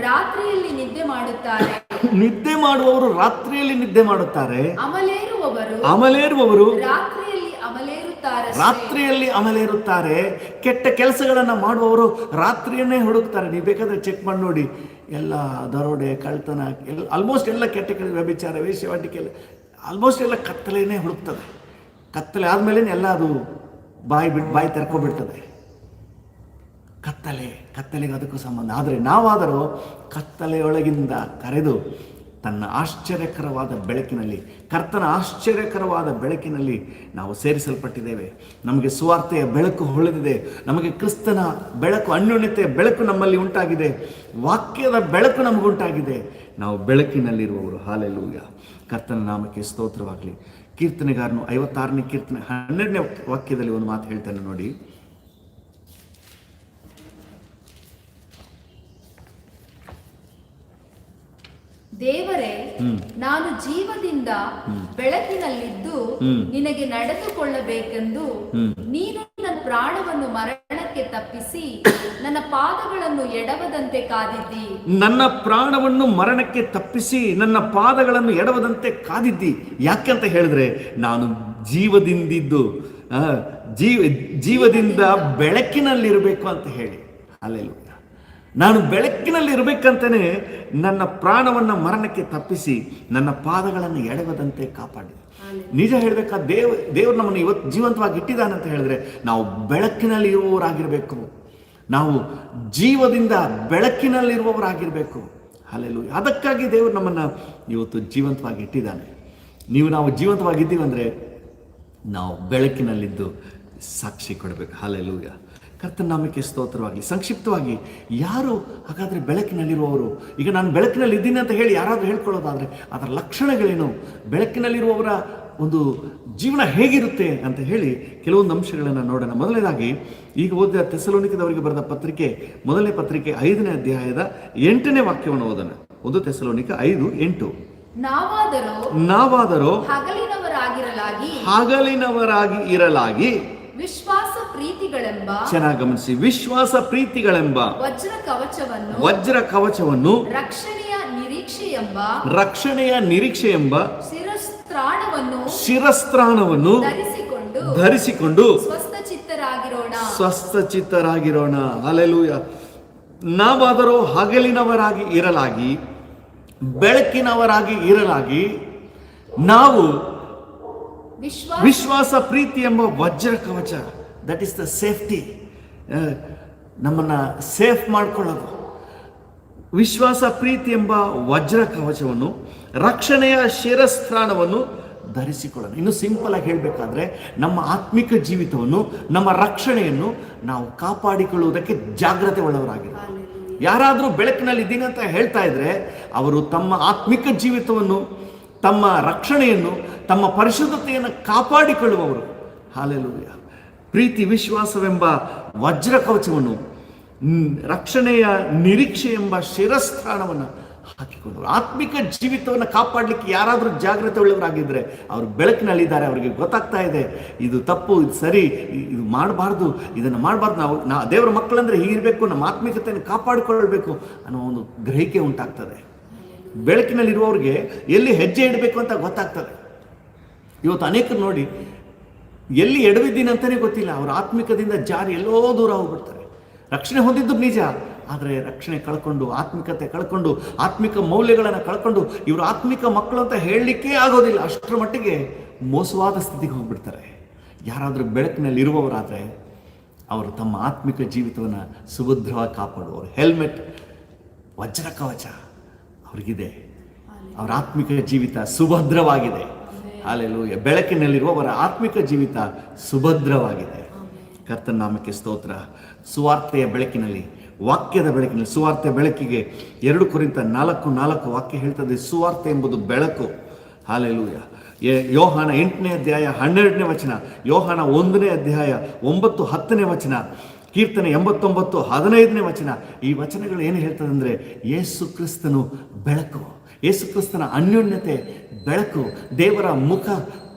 ರಾತ್ರಿಯಲ್ಲಿ ನಿದ್ದೆ ಮಾಡುತ್ತಾರೆ. ನಿದ್ದೆ ಮಾಡುವವರು ರಾತ್ರಿಯಲ್ಲಿ ನಿದ್ದೆ ಮಾಡುತ್ತಾರೆ. ಅಮಲೇರುವ ಅಮಲೇರುವವರು ರಾತ್ರಿಯಲ್ಲಿ ಅಮಲೇರುತ್ತಾರೆ. ಕೆಟ್ಟ ಕೆಲಸಗಳನ್ನು ಮಾಡುವವರು ರಾತ್ರಿಯನ್ನೇ ಹುಡುಕ್ತಾರೆ. ನೀವು ಬೇಕಾದ್ರೆ ಚೆಕ್ ಮಾಡಿ ನೋಡಿ. ಎಲ್ಲ ದರೋಡೆ, ಕಳ್ತನ, ಆಲ್ಮೋಸ್ಟ್ ಎಲ್ಲ ಕೆಟ್ಟ ಕೆಲಸ, ವ್ಯಭಿಚಾರ, ವೇಶ್ಯಾವಾಟಿಕೆ, ಆಲ್ಮೋಸ್ಟ್ ಎಲ್ಲ ಕತ್ತಲೆನೇ ಹುಡುಕ್ತದೆ. ಕತ್ತಲೆ ಆದಮೇಲೆ ಎಲ್ಲ ಅದು ಬಾಯಿ ತೆರ್ಕೊಬಿಡ್ತದೆ. ಕತ್ತಲೆಗೆ ಅದಕ್ಕೂ ಸಂಬಂಧ. ಆದರೆ ನಾವಾದರೂ ಕತ್ತಲೆಯೊಳಗಿಂದ ಕರೆದು ತನ್ನ ಆಶ್ಚರ್ಯಕರವಾದ ಬೆಳಕಿನಲ್ಲಿ, ಕರ್ತನ ಆಶ್ಚರ್ಯಕರವಾದ ಬೆಳಕಿನಲ್ಲಿ ನಾವು ಸೇರಿಸಲ್ಪಟ್ಟಿದ್ದೇವೆ. ನಮಗೆ ಸುವಾರ್ತೆಯ ಬೆಳಕು ಹೊಳೆದಿದೆ. ನಮಗೆ ಕ್ರಿಸ್ತನ ಬೆಳಕು, ಅನ್ಯೋನ್ಯತೆಯ ಬೆಳಕು ನಮ್ಮಲ್ಲಿ ಉಂಟಾಗಿದೆ. ವಾಕ್ಯದ ಬೆಳಕು ನಮಗುಂಟಾಗಿದೆ. ನಾವು ಬೆಳಕಿನಲ್ಲಿರುವವರು. ಹಾಲೆಲೂಯ. ಕರ್ತನ ನಾಮಕ್ಕೆ ಸ್ತೋತ್ರವಾಗಲಿ. ಕೀರ್ತನೆಗಾರನು 56ನೇ ಕೀರ್ತನೆ 12ನೇ ವಾಕ್ಯದಲ್ಲಿ ಒಂದು ಮಾತು ಹೇಳ್ತಾನೆ ನೋಡಿ. ದೇವರೇ, ನಾನು ಜೀವದಿಂದ ಬೆಳಕಿನಲ್ಲಿದ್ದು ನಿನಗೆ ನಡೆದುಕೊಳ್ಳಬೇಕೆಂದು ನೀನು ನನ್ನ ಪ್ರಾಣವನ್ನು ಮರಣಕ್ಕೆ ತಪ್ಪಿಸಿ ನನ್ನ ಪಾದಗಳನ್ನು ಎಡವದಂತೆ ಕಾದಿದ್ದಿ. ನನ್ನ ಪ್ರಾಣವನ್ನು ಮರಣಕ್ಕೆ ತಪ್ಪಿಸಿ ನನ್ನ ಪಾದಗಳನ್ನು ಎಡವದಂತೆ ಕಾದಿದ್ದಿ. ಯಾಕೆಂತ ಹೇಳಿದ್ರೆ, ನಾನು ಜೀವದಿಂದ ಬೆಳಕಿನಲ್ಲಿರಬೇಕು ಅಂತ ಹೇಳಿ. ಅಲ್ಲೆಲ್ಲೂ ನಾನು ಬೆಳಕಿನಲ್ಲಿ ಇರಬೇಕಂತಲೇ ನನ್ನ ಪ್ರಾಣವನ್ನು ಮರಣಕ್ಕೆ ತಪ್ಪಿಸಿ ನನ್ನ ಪಾದಗಳನ್ನು ಎಡವದಂತೆ ಕಾಪಾಡಿದೆ. ನಿಜ ಹೇಳಬೇಕಾ, ದೇವರು ನಮ್ಮನ್ನು ಇವತ್ತು ಜೀವಂತವಾಗಿ ಇಟ್ಟಿದ್ದಾನೆ ಅಂತ ಹೇಳಿದ್ರೆ ನಾವು ಬೆಳಕಿನಲ್ಲಿ ಇರುವವರಾಗಿರಬೇಕು. ನಾವು ಜೀವದಿಂದ ಬೆಳಕಿನಲ್ಲಿರುವವರಾಗಿರಬೇಕು. ಹಲ್ಲೆಲೂಯಾ. ಅದಕ್ಕಾಗಿ ದೇವರು ನಮ್ಮನ್ನು ಇವತ್ತು ಜೀವಂತವಾಗಿ ಇಟ್ಟಿದ್ದಾನೆ. ನಾವು ಜೀವಂತವಾಗಿದ್ದೀವಿ ಅಂದರೆ ನಾವು ಬೆಳಕಿನಲ್ಲಿದ್ದು ಸಾಕ್ಷಿ ಕೊಡಬೇಕು. ಹಲ್ಲೆಲೂಯಾ. ಕರ್ತನ ನಾಮಕ್ಕೆ ಸ್ತೋತ್ರವಾಗಲಿ. ಸಂಕ್ಷಿಪ್ತವಾಗಿ, ಯಾರು ಹಾಗಾದರೆ ಬೆಳಕಿನಲ್ಲಿರುವವರು? ಈಗ ನಾನು ಬೆಳಕಿನಲ್ಲಿ ಇದ್ದೀನಿ ಅಂತ ಹೇಳಿ ಯಾರಾದರೂ ಹೇಳ್ಕೊಳ್ಳೋದಾದರೆ ಅದರ ಲಕ್ಷಣಗಳೇನು, ಬೆಳಕಿನಲ್ಲಿರುವವರ ಒಂದು ಜೀವನ ಹೇಗಿರುತ್ತೆ ಅಂತ ಹೇಳಿ ಕೆಲವೊಂದು ಅಂಶಗಳನ್ನು ನೋಡೋಣ. ಮೊದಲನೇದಾಗಿ, ಈಗ ಓದಿದ ಥೆಸಲೋನಿಕದವರಿಗೆ ಬರೆದ ಪತ್ರಿಕೆ, ಮೊದಲನೇ ಪತ್ರಿಕೆ 5ನೇ ಅಧ್ಯಾಯದ 8ನೇ ವಾಕ್ಯವನ್ನು ಓದೋಣ. 1 ಥೆಸಲೋನಿಕ 5:8. ನಾವಾದರೋ ಹಗಲಿನವರಾಗಿ ಇರಲಾಗಿ ವಿಶ್ವಾಸ ಪ್ರೀತಿಗಳೆಂಬ, ಚೆನ್ನಾಗಿ ಗಮನಿಸಿ, ವಿಶ್ವಾಸ ಪ್ರೀತಿಗಳೆಂಬ ವಜ್ರ ಕವಚವನ್ನು ರಕ್ಷಣೆಯ ನಿರೀಕ್ಷೆ ಎಂಬ ಶಿರಸ್ತ್ರಾಣವನ್ನು ಧರಿಸಿಕೊಂಡು ಸ್ವಸ್ಥ ಚಿತ್ತರಾಗಿರೋಣ. ಹಲ್ಲೆಲೂಯಾ. ನಾವಾದರೂ ಹಗಲಿನವರಾಗಿ ಇರಲಾಗಿ, ಬೆಳಕಿನವರಾಗಿ ಇರಲಾಗಿ, ನಾವು ವಿಶ್ವಾಸ ಪ್ರೀತಿ ಎಂಬ ವಜ್ರ ಕವಚ, ದಟ್ ಈಸ್ ದ ಸೇಫ್ಟಿ, ನಮ್ಮನ್ನು ಸೇಫ್ ಮಾಡ್ಕೊಳ್ಳೋದು. ವಿಶ್ವಾಸ ಪ್ರೀತಿ ಎಂಬ ವಜ್ರ ಕವಚವನ್ನು, ರಕ್ಷಣೆಯ ಶಿರಸ್ತ್ರಾಣವನ್ನು ಧರಿಸಿಕೊಳ್ಳೋಣ. ಇನ್ನು ಸಿಂಪಲ್ ಆಗಿ ಹೇಳಬೇಕಾದ್ರೆ, ನಮ್ಮ ಆತ್ಮಿಕ ಜೀವಿತವನ್ನು, ನಮ್ಮ ರಕ್ಷಣೆಯನ್ನು ನಾವು ಕಾಪಾಡಿಕೊಳ್ಳುವುದಕ್ಕೆ ಜಾಗ್ರತೆ ಉಳ್ಳವರಾಗಿರೋದು. ಯಾರಾದರೂ ಬೆಳಕಿನಲ್ಲಿ ಇದ್ದೀನಿ ಅಂತ ಹೇಳ್ತಾ ಇದ್ರೆ ಅವರು ತಮ್ಮ ಆತ್ಮಿಕ ಜೀವಿತವನ್ನು, ತಮ್ಮ ರಕ್ಷಣೆಯನ್ನು, ತಮ್ಮ ಪರಿಶುದ್ಧತೆಯನ್ನು ಕಾಪಾಡಿಕೊಳ್ಳುವವರು. ಹಲ್ಲೆಲೂಯಾ. ಪ್ರೀತಿ, ವಿಶ್ವಾಸವೆಂಬ ವಜ್ರ ಕವಚವನ್ನು, ರಕ್ಷಣೆಯ ನಿರೀಕ್ಷೆ ಎಂಬ ಶಿರಸ್ತ್ರಾಣವನ್ನು ಹಾಕಿಕೊಂಡವರು. ಆತ್ಮಿಕ ಜೀವಿತವನ್ನು ಕಾಪಾಡಲಿಕ್ಕೆ ಯಾರಾದರೂ ಜಾಗ್ರತೆ ಉಳ್ಳವರಾಗಿದ್ದರೆ ಅವರು ಬೆಳಕಿನಲ್ಲಿದ್ದಾರೆ. ಅವರಿಗೆ ಗೊತ್ತಾಗ್ತಾ ಇದೆ ಇದು ತಪ್ಪು, ಇದು ಸರಿ, ಇದು ಮಾಡಬಾರ್ದು, ಇದನ್ನು ಮಾಡಬಾರ್ದು, ನಾವು ದೇವರ ಮಕ್ಕಳಂದರೆ ಹೀಗಿರಬೇಕು, ನಮ್ಮ ಆತ್ಮಿಕತೆಯನ್ನು ಕಾಪಾಡಿಕೊಳ್ಳಬೇಕು ಅನ್ನೋ ಒಂದು ಗ್ರಹಿಕೆ ಉಂಟಾಗ್ತದೆ. ಬೆಳಕಿನಲ್ಲಿರುವವ್ರಿಗೆ ಎಲ್ಲಿ ಹೆಜ್ಜೆ ಇಡಬೇಕು ಅಂತ ಗೊತ್ತಾಗ್ತದೆ. ಇವತ್ತು ಅನೇಕರು ನೋಡಿ, ಎಲ್ಲಿ ಎಡವಿದ್ದೀನಿ ಅಂತಲೇ ಗೊತ್ತಿಲ್ಲ. ಅವರು ಆತ್ಮಿಕದಿಂದ ಜಾರಿ ಎಲ್ಲೋ ದೂರ ಹೋಗ್ಬಿಡ್ತಾರೆ. ರಕ್ಷಣೆ ಹೊಂದಿದ್ದು ನಿಜ, ಆದರೆ ರಕ್ಷಣೆ ಕಳ್ಕೊಂಡು, ಆತ್ಮಿಕತೆ ಕಳ್ಕೊಂಡು, ಆತ್ಮಿಕ ಮೌಲ್ಯಗಳನ್ನು ಕಳ್ಕೊಂಡು ಇವರು ಆತ್ಮಿಕ ಮಕ್ಕಳು ಅಂತ ಹೇಳಲಿಕ್ಕೆ ಆಗೋದಿಲ್ಲ. ಅಷ್ಟರ ಮಟ್ಟಿಗೆ ಮೋಸವಾದ ಸ್ಥಿತಿಗೆ ಹೋಗ್ಬಿಡ್ತಾರೆ. ಯಾರಾದರೂ ಬೆಳಕಿನಲ್ಲಿ ಇರುವವರಾದರೆ ಅವರು ತಮ್ಮ ಆತ್ಮಿಕ ಜೀವಿತವನ್ನು ಸುಭದ್ರವಾಗಿ ಕಾಪಾಡುವವರು. ಹೆಲ್ಮೆಟ್, ವಜ್ರ ಕವಚ ಅವ್ರಿಗಿದೆ. ಅವರ ಆತ್ಮಿಕ ಜೀವಿತ ಸುಭದ್ರವಾಗಿದೆ. ಹಲ್ಲೆಲೂಯಾ. ಬೆಳಕಿನಲ್ಲಿರುವವರ ಆತ್ಮಿಕ ಜೀವಿತ ಸುಭದ್ರವಾಗಿದೆ. ಕರ್ತನ ನಾಮಕ್ಕೆ ಸ್ತೋತ್ರ. ಸುವಾರ್ತೆಯ ಬೆಳಕಿನಲ್ಲಿ, ವಾಕ್ಯದ ಬೆಳಕಿನಲ್ಲಿ, ಸುವಾರ್ತೆಯ ಬೆಳಕಿಗೆ 2 ಕೊರಿಂಥ 4:4 ವಾಕ್ಯ ಹೇಳ್ತದೆ, ಸುವಾರ್ತೆ ಎಂಬುದು ಬೆಳಕು. ಹಲ್ಲೆಲೂಯಾ. ಯೋಹಾನ 8ನೇ ಅಧ್ಯಾಯ 12ನೇ ವಚನ, ಯೋಹಾನ 1ನೇ ಅಧ್ಯಾಯ 9, 10ನೇ ವಚನ, ಕೀರ್ತನೆ 89, 15ನೇ ವಚನ. ಈ ವಚನಗಳು ಏನು ಹೇಳ್ತದೆ ಅಂದರೆ, ಯೇಸು ಕ್ರಿಸ್ತನು ಬೆಳಕು, ಯೇಸು ಕ್ರಿಸ್ತನ ಅನ್ಯೋನ್ಯತೆ ಬೆಳಕು, ದೇವರ ಮುಖ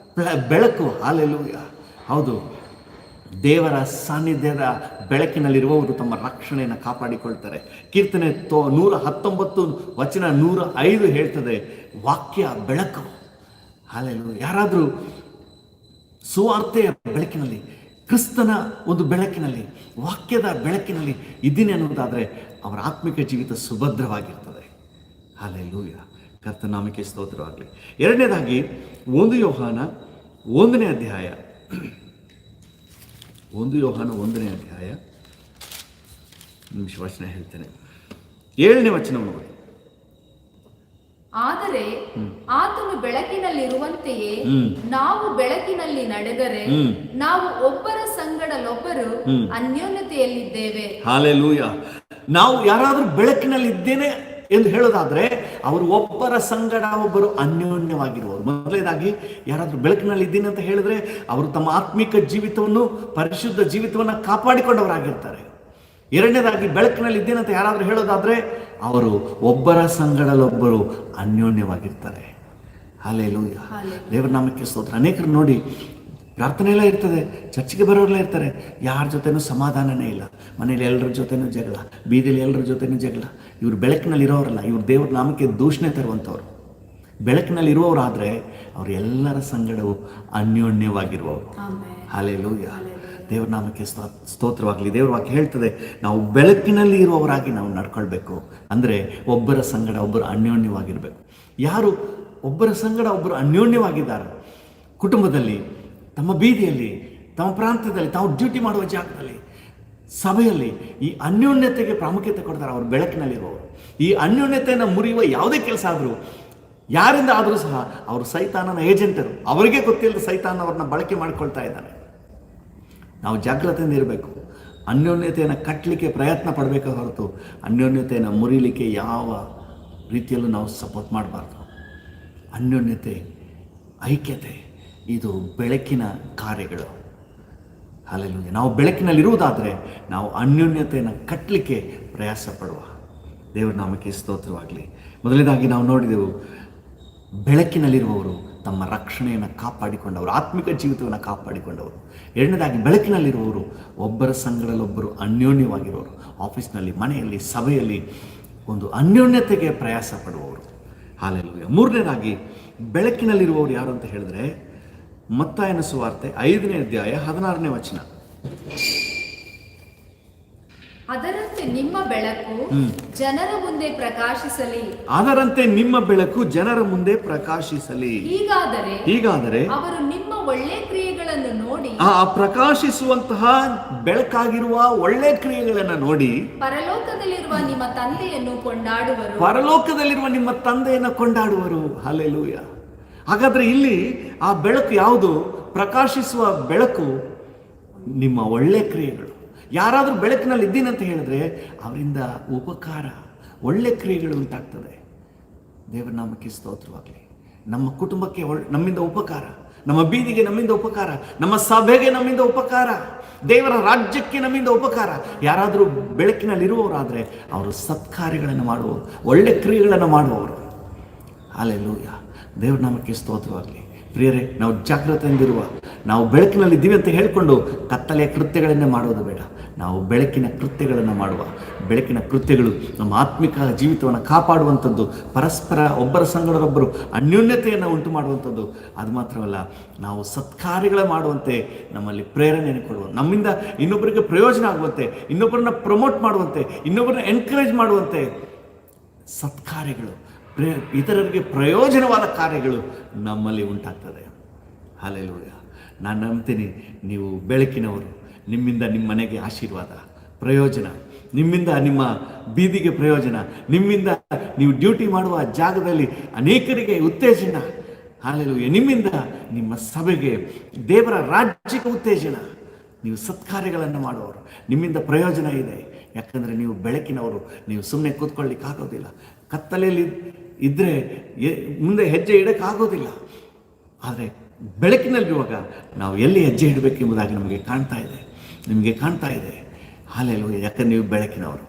ಬೆಳಕು. ಹಲ್ಲೆಲೂಯಾ. ಹೌದು, ದೇವರ ಸಾನ್ನಿಧ್ಯದ ಬೆಳಕಿನಲ್ಲಿರುವವರು ತಮ್ಮ ರಕ್ಷಣೆಯನ್ನು ಕಾಪಾಡಿಕೊಳ್ತಾರೆ. ಕೀರ್ತನೆ 119 ವಚನ 105 ಹೇಳ್ತದೆ, ವಾಕ್ಯ ಬೆಳಕು. ಹಾಲೆಲೂಯ. ಯಾರಾದರೂ ಸುವಾರ್ತೆಯ ಬೆಳಕಿನಲ್ಲಿ, ಕ್ರಿಸ್ತನ ಒಂದು ಬೆಳಕಿನಲ್ಲಿ, ವಾಕ್ಯದ ಬೆಳಕಿನಲ್ಲಿ ಇದ್ದೀನಿ ಅನ್ನೋದಾದರೆ ಅವರ ಆತ್ಮಿಕ ಜೀವಿತ ಸುಭದ್ರವಾಗಿರ್ತದೆ. ಹಾಲೆಲೂಯ. ಕರ್ತನಾಮಕ್ಕೆ ಸ್ತೋತ್ರವಾಗಲಿ. ಎರಡನೇದಾಗಿ 1 ಯೋಹಾನ 1ನೇ ಅಧ್ಯಾಯ, 1 ಯೋಹಾನ 1ನೇ ಅಧ್ಯಾಯ ನಿಮಿಷ ವಚನ ಹೇಳ್ತೇನೆ, 7ನೇ ವಚನವನ್ನು ಓದಿ. ಆದರೆ ಆತನು ಬೆಳಕಿನಲ್ಲಿರುವಂತೆಯೇ ನಾವು ಬೆಳಕಿನಲ್ಲಿ ನಡೆದರೆ ನಾವು ಒಬ್ಬರ ಸಂಗಡಲೊಬ್ಬರು ಅನ್ಯೋನ್ಯತೆಯಲ್ಲಿದ್ದೇವೆ. ಹಾಲೆಲೂಯ. ನಾವು ಯಾರಾದರೂ ಬೆಳಕಿನಲ್ಲಿ ಇದ್ದೇನೆ ಎಂದು ಹೇಳೋದಾದ್ರೆ ಅವರು ಒಬ್ಬರ ಸಂಗಡ ಒಬ್ಬರು ಅನ್ಯೋನ್ಯವಾಗಿರುವರು. ಮೊದಲನೇದಾಗಿ ಯಾರಾದರೂ ಬೆಳಕಿನಲ್ಲಿ ಇದ್ದೀನಿ ಅಂತ ಹೇಳಿದ್ರೆ ಅವರು ತಮ್ಮ ಆತ್ಮಿಕ ಜೀವಿತವನ್ನು, ಪರಿಶುದ್ಧ ಜೀವಿತವನ್ನು ಕಾಪಾಡಿಕೊಂಡವರಾಗಿರ್ತಾರೆ. ಎರಡನೇದಾಗಿ ಬೆಳಕಿನಲ್ಲಿ ಇದ್ದೀನಿ ಅಂತ ಯಾರಾದರೂ ಹೇಳೋದಾದ್ರೆ ಅವರು ಒಬ್ಬರ ಸಂಗಡಲೊಬ್ಬರು ಅನ್ಯೋನ್ಯವಾಗಿರ್ತಾರೆ. ಹಾಲೆಲೂಯ. ದೇವರ ನಾಮಕ್ಕೆ ಸ್ತೋತ್ರ. ಅನೇಕರು ನೋಡಿ ಪ್ರಾರ್ಥನೆ ಎಲ್ಲ ಇರ್ತದೆ, ಚರ್ಚಿಗೆ ಬರೋರೆಲ್ಲ ಇರ್ತಾರೆ, ಯಾರ ಜೊತೆನೂ ಸಮಾಧಾನನೇ ಇಲ್ಲ, ಮನೇಲಿ ಎಲ್ಲರ ಜೊತೆನೂ ಜಗಳ, ಬೀದಿಲಿ ಎಲ್ಲರ ಜೊತೆನೂ ಜಗಳ. ಇವರು ಬೆಳಕಿನಲ್ಲಿ ಇರೋರಲ್ಲ, ಇವರು ದೇವರ ನಾಮಕ್ಕೆ ದೂಷಣೆ ತರುವಂಥವ್ರು. ಬೆಳಕಿನಲ್ಲಿ ಇರುವವರಾದರೆ ಅವರು ಎಲ್ಲರ ಸಂಗಡವು ಅನ್ಯೋನ್ಯವಾಗಿರುವವರು. ಹಾಲೆಲೂಯ. ದೇವರ ನಾಮಕ್ಕೆ ಸ್ತೋತ್ರವಾಗಲಿ. ದೇವರ ವಾಕ್ಯ ಹೇಳ್ತದೆ ನಾವು ಬೆಳಕಿನಲ್ಲಿ ಇರುವವರಾಗಿ ನಾವು ನಡ್ಕೊಳ್ಬೇಕು. ಅಂದರೆ ಒಬ್ಬರ ಸಂಗಡ ಒಬ್ಬರು ಅನ್ಯೋನ್ಯವಾಗಿರಬೇಕು. ಯಾರು ಒಬ್ಬರ ಸಂಗಡ ಒಬ್ಬರು ಅನ್ಯೋನ್ಯವಾಗಿದ್ದಾರೆ, ಕುಟುಂಬದಲ್ಲಿ, ತಮ್ಮ ಬೀದಿಯಲ್ಲಿ, ತಮ್ಮ ಪ್ರಾಂತ್ಯದಲ್ಲಿ, ತಾವು ಡ್ಯೂಟಿ ಮಾಡುವ ಜಾಗದಲ್ಲಿ, ಸಭೆಯಲ್ಲಿ ಈ ಅನ್ಯೋನ್ಯತೆಗೆ ಪ್ರಾಮುಖ್ಯತೆ ಕೊಡ್ತಾರೆ ಅವರು ಬೆಳಕಿನಲ್ಲಿರುವವರು. ಈ ಅನ್ಯೋನ್ಯತೆಯನ್ನು ಮುರಿಯುವ ಯಾವುದೇ ಕೆಲಸ ಆದರೂ, ಯಾರಿಂದ ಆದರೂ ಸಹ ಅವರು ಸೈತಾನನ ಏಜೆಂಟರು. ಅವರಿಗೆ ಗೊತ್ತಿಲ್ಲದ ಸೈತಾನ ಅವ್ರನ್ನ ಬಳಕೆ ಮಾಡಿಕೊಳ್ತಾ ಇದ್ದಾನೆ. ನಾವು ಜಾಗ್ರತೆಯಿಂದ ಇರಬೇಕು. ಅನ್ಯೋನ್ಯತೆಯನ್ನು ಕಟ್ಟಲಿಕ್ಕೆ ಪ್ರಯತ್ನ ಪಡಬೇಕೇ ಹೊರತು ಅನ್ಯೋನ್ಯತೆಯನ್ನು ಮುರಿಲಿಕ್ಕೆ ಯಾವ ರೀತಿಯಲ್ಲೂ ನಾವು ಸಪೋರ್ಟ್ ಮಾಡಬಾರ್ದು. ಅನ್ಯೋನ್ಯತೆ, ಐಕ್ಯತೆ ಇದು ಬೆಳಕಿನ ಕಾರ್ಯಗಳು. ಹಾಲೆಲೂಯ. ನಾವು ಬೆಳಕಿನಲ್ಲಿರುವುದಾದರೆ ನಾವು ಅನ್ಯೋನ್ಯತೆಯನ್ನು ಕಟ್ಟಲಿಕ್ಕೆ ಪ್ರಯಾಸ ಪಡುವ. ದೇವರ ನಾಮಕ್ಕೆ ಸ್ತೋತ್ರವಾಗಲಿ. ಮೊದಲನೇದಾಗಿ ನಾವು ನೋಡಿದೆವು, ಬೆಳಕಿನಲ್ಲಿರುವವರು ತಮ್ಮ ರಕ್ಷಣೆಯನ್ನು ಕಾಪಾಡಿಕೊಂಡವರು, ಆತ್ಮಿಕ ಜೀವಿತವನ್ನು ಕಾಪಾಡಿಕೊಂಡವರು. ಎರಡನೇದಾಗಿ ಬೆಳಕಿನಲ್ಲಿರುವವರು ಒಬ್ಬರ ಸಂಗಡಲೊಬ್ಬರು ಅನ್ಯೋನ್ಯವಾಗಿರುವವರು. ಆಫೀಸ್ನಲ್ಲಿ, ಮನೆಯಲ್ಲಿ, ಸಭೆಯಲ್ಲಿ ಒಂದು ಅನ್ಯೋನ್ಯತೆಗೆ ಪ್ರಯಾಸ ಪಡುವವರು. ಹಾಲೆಲೂಯ. ಮೂರನೇದಾಗಿ ಬೆಳಕಿನಲ್ಲಿರುವವರು ಯಾರು ಅಂತ ಹೇಳಿದ್ರೆ, ಮತ್ತಾಯನ ಸುವಾರ್ತೆ 5ನೇ ಅಧ್ಯಾಯ 16ನೇ ವಚನ. ಅದರಂತೆ ನಿಮ್ಮ ಬೆಳಕು ಜನರ ಮುಂದೆ ಪ್ರಕಾಶಿಸಲಿ. ಅದರಂತೆ ನಿಮ್ಮ ಬೆಳಕು ಜನರ ಮುಂದೆ ಪ್ರಕಾಶಿಸಲಿ. ಹೀಗಾದರೆ ಅವರು ನಿಮ್ಮ ಒಳ್ಳೆ ಕ್ರಿಯೆಗಳನ್ನು ನೋಡಿ, ಆ ಪ್ರಕಾಶಿಸುವಂತಹ ಬೆಳಕಾಗಿರುವ ಒಳ್ಳೆ ಕ್ರಿಯೆಗಳನ್ನು ನೋಡಿ ಪರಲೋಕದಲ್ಲಿರುವ ನಿಮ್ಮ ತಂದೆಯನ್ನು ಕೊಂಡಾಡುವರು. ಪರಲೋಕದಲ್ಲಿರುವ ನಿಮ್ಮ ತಂದೆಯನ್ನು ಕೊಂಡಾಡುವರು. ಹಲ್ಲೆಲೂಯ. ಹಾಗಾದ್ರೆ ಇಲ್ಲಿ ಆ ಬೆಳಕು ಯಾವುದು? ಪ್ರಕಾಶಿಸುವ ಬೆಳಕು ನಿಮ್ಮ ಒಳ್ಳೆ ಕ್ರಿಯೆಗಳು. ಯಾರಾದರೂ ಬೆಳಕಿನಲ್ಲಿ ಇದ್ದೀನಿ ಅಂತ ಹೇಳಿದ್ರೆ ಅವರಿಂದ ಉಪಕಾರ, ಒಳ್ಳೆ ಕ್ರಿಯೆಗಳು ಉಂಟಾಗ್ತದೆ. ದೇವರ ನಾಮಕ್ಕೆ ಸ್ತೋತ್ರವಾಗಲಿ. ನಮ್ಮ ಕುಟುಂಬಕ್ಕೆ ನಮ್ಮಿಂದ ಉಪಕಾರ, ನಮ್ಮ ಬೀದಿಗೆ ನಮ್ಮಿಂದ ಉಪಕಾರ, ನಮ್ಮ ಸಭೆಗೆ ನಮ್ಮಿಂದ ಉಪಕಾರ, ದೇವರ ರಾಜ್ಯಕ್ಕೆ ನಮ್ಮಿಂದ ಉಪಕಾರ. ಯಾರಾದರೂ ಬೆಳಕಿನಲ್ಲಿರುವವರಾದರೆ ಅವರು ಸತ್ಕಾರ್ಯಗಳನ್ನು ಮಾಡುವವರು, ಒಳ್ಳೆ ಕ್ರಿಯೆಗಳನ್ನು ಮಾಡುವವರು. ಹಲ್ಲೆಲೂಯ. ದೇವರ ನಾಮಕ್ಕೆ ಸ್ತೋತ್ರವಾಗಲಿ. ಪ್ರಿಯರೇ, ನಾವು ಜಾಗೃತೆಯಿಂದಿರುವ, ನಾವು ಬೆಳಕಿನಲ್ಲಿದ್ದೀವಿ ಅಂತ ಹೇಳಿಕೊಂಡು ಕತ್ತಲೆಯ ಕೃತ್ಯಗಳನ್ನೇ ಮಾಡೋದು ಬೇಡ. ನಾವು ಬೆಳಕಿನ ಕೃತ್ಯಗಳನ್ನು ಮಾಡುವ. ಬೆಳಕಿನ ಕೃತ್ಯಗಳು ನಮ್ಮ ಆತ್ಮಿಕ ಜೀವಿತವನ್ನು ಕಾಪಾಡುವಂಥದ್ದು, ಪರಸ್ಪರ ಒಬ್ಬರ ಸಂಗಡರೊಬ್ಬರು ಅನ್ಯೋನ್ಯತೆಯನ್ನು ಉಂಟು ಮಾಡುವಂಥದ್ದು. ಅದು ಮಾತ್ರವಲ್ಲ, ನಾವು ಸತ್ಕಾರ್ಯಗಳ ಮಾಡುವಂತೆ ನಮ್ಮಲ್ಲಿ ಪ್ರೇರಣೆಯನ್ನು ಕೊಡುವ, ನಮ್ಮಿಂದ ಇನ್ನೊಬ್ಬರಿಗೆ ಪ್ರಯೋಜನ ಆಗುವಂತೆ, ಇನ್ನೊಬ್ಬರನ್ನ ಪ್ರಮೋಟ್ ಮಾಡುವಂತೆ, ಇನ್ನೊಬ್ಬರನ್ನ ಎನ್ಕರೇಜ್ ಮಾಡುವಂತೆ ಸತ್ಕಾರ್ಯಗಳು, ಇತರರಿಗೆ ಪ್ರಯೋಜನವಾದ ಕಾರ್ಯಗಳು ನಮ್ಮಲ್ಲಿ ಉಂಟಾಗ್ತದೆ. ಹಲ್ಲೆಲೂಯ. ನಾನು ನಂಬ್ತೀನಿ ನೀವು ಬೆಳಕಿನವರು. ನಿಮ್ಮಿಂದ ನಿಮ್ಮ ಮನೆಗೆ ಆಶೀರ್ವಾದ, ಪ್ರಯೋಜನ, ನಿಮ್ಮಿಂದ ನಿಮ್ಮ ಬೀದಿಗೆ ಪ್ರಯೋಜನ, ನಿಮ್ಮಿಂದ ನೀವು ಡ್ಯೂಟಿ ಮಾಡುವ ಜಾಗದಲ್ಲಿ ಅನೇಕರಿಗೆ ಉತ್ತೇಜನ. ಹಲ್ಲೆಲೂಯ. ನಿಮ್ಮಿಂದ ನಿಮ್ಮ ಸಭೆಗೆ, ದೇವರ ರಾಜ್ಯಕ್ಕೆ ಉತ್ತೇಜನ. ನೀವು ಸತ್ಕಾರ್ಯಗಳನ್ನು ಮಾಡುವವರು, ನಿಮ್ಮಿಂದ ಪ್ರಯೋಜನ ಇದೆ. ಯಾಕಂದರೆ ನೀವು ಬೆಳಕಿನವರು. ನೀವು ಸುಮ್ಮನೆ ಕೂತ್ಕೊಳ್ಳಿಕ್ಕಾಗೋದಿಲ್ಲ. ಕತ್ತಲೆಯಲ್ಲಿ ಇದ್ದರೆ ಮುಂದೆ ಹೆಜ್ಜೆ ಇಡೋಕ್ಕಾಗೋದಿಲ್ಲ. ಆದರೆ ಬೆಳಕಿನಲ್ಲಿರುವಾಗ ನಾವು ಎಲ್ಲಿ ಹೆಜ್ಜೆ ಇಡಬೇಕೆಂಬುದಾಗಿ ನಿಮಗೆ ಕಾಣ್ತಾ ಇದೆ. ಹಲ್ಲೆಲೂಯ. ಯಾಕಂದರೆ ನೀವು ಬೆಳಕಿನವರು.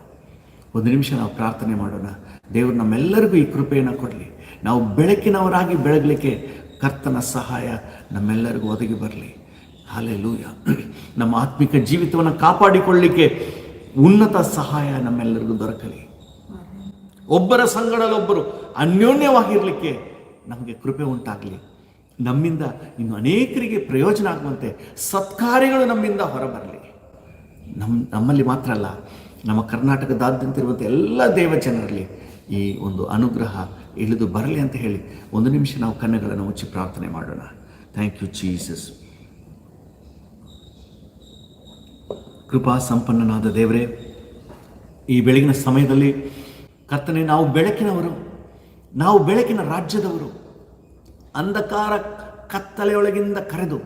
ಒಂದು ನಿಮಿಷ ನಾವು ಪ್ರಾರ್ಥನೆ ಮಾಡೋಣ. ದೇವರು ನಮ್ಮೆಲ್ಲರಿಗೂ ಈ ಕೃಪೆಯನ್ನು ಕೊಡಲಿ. ನಾವು ಬೆಳಕಿನವರಾಗಿ ಬೆಳಗಲಿಕ್ಕೆ ಕರ್ತನ ಸಹಾಯ ನಮ್ಮೆಲ್ಲರಿಗೂ ಒದಗಿ ಬರಲಿ. ಹಲ್ಲೆಲೂಯ. ನಮ್ಮ ಆತ್ಮಿಕ ಜೀವಿತವನ್ನು ಕಾಪಾಡಿಕೊಳ್ಳಲಿಕ್ಕೆ ಉನ್ನತ ಸಹಾಯ ನಮ್ಮೆಲ್ಲರಿಗೂ ದೊರಕಲಿ. ಒಬ್ಬರ ಸಂಗಡಲೊಬ್ಬರು ಅನ್ಯೋನ್ಯವಾಗಿರಲಿಕ್ಕೆ ನಮಗೆ ಕೃಪೆ ಉಂಟಾಗಲಿ. ನಮ್ಮಿಂದ ಇನ್ನು ಅನೇಕರಿಗೆ ಪ್ರಯೋಜನ ಆಗುವಂತೆ ಸತ್ಕಾರ್ಯಗಳು ನಮ್ಮಿಂದ ಹೊರಬರಲಿ. ನಮ್ಮಲ್ಲಿ ಮಾತ್ರ ಅಲ್ಲ, ನಮ್ಮ ಕರ್ನಾಟಕದಾದ್ಯಂತ ಇರುವಂಥ ಎಲ್ಲ ದೇವ ಜನರಲ್ಲಿ ಈ ಒಂದು ಅನುಗ್ರಹ ಇಳಿದು ಬರಲಿ ಅಂತ ಹೇಳಿ ಒಂದು ನಿಮಿಷ ನಾವು ಕಣ್ಣುಗಳನ್ನು ಮುಚ್ಚಿ ಪ್ರಾರ್ಥನೆ ಮಾಡೋಣ. Thank you Jesus. ಕೃಪಾ ಸಂಪನ್ನನಾದ ದೇವರೇ, ಈ ಬೆಳಗಿನ ಸಮಯದಲ್ಲಿ ಕರ್ತನೆ, ನಾವು ಬೆಳಕಿನವರು, ನಾವು ಬೆಳಕಿನ ರಾಜ್ಯದವರು, ಅಂಧಕಾರ ಕತ್ತಲೆಯೊಳಗಿಂದ ಕರೆದು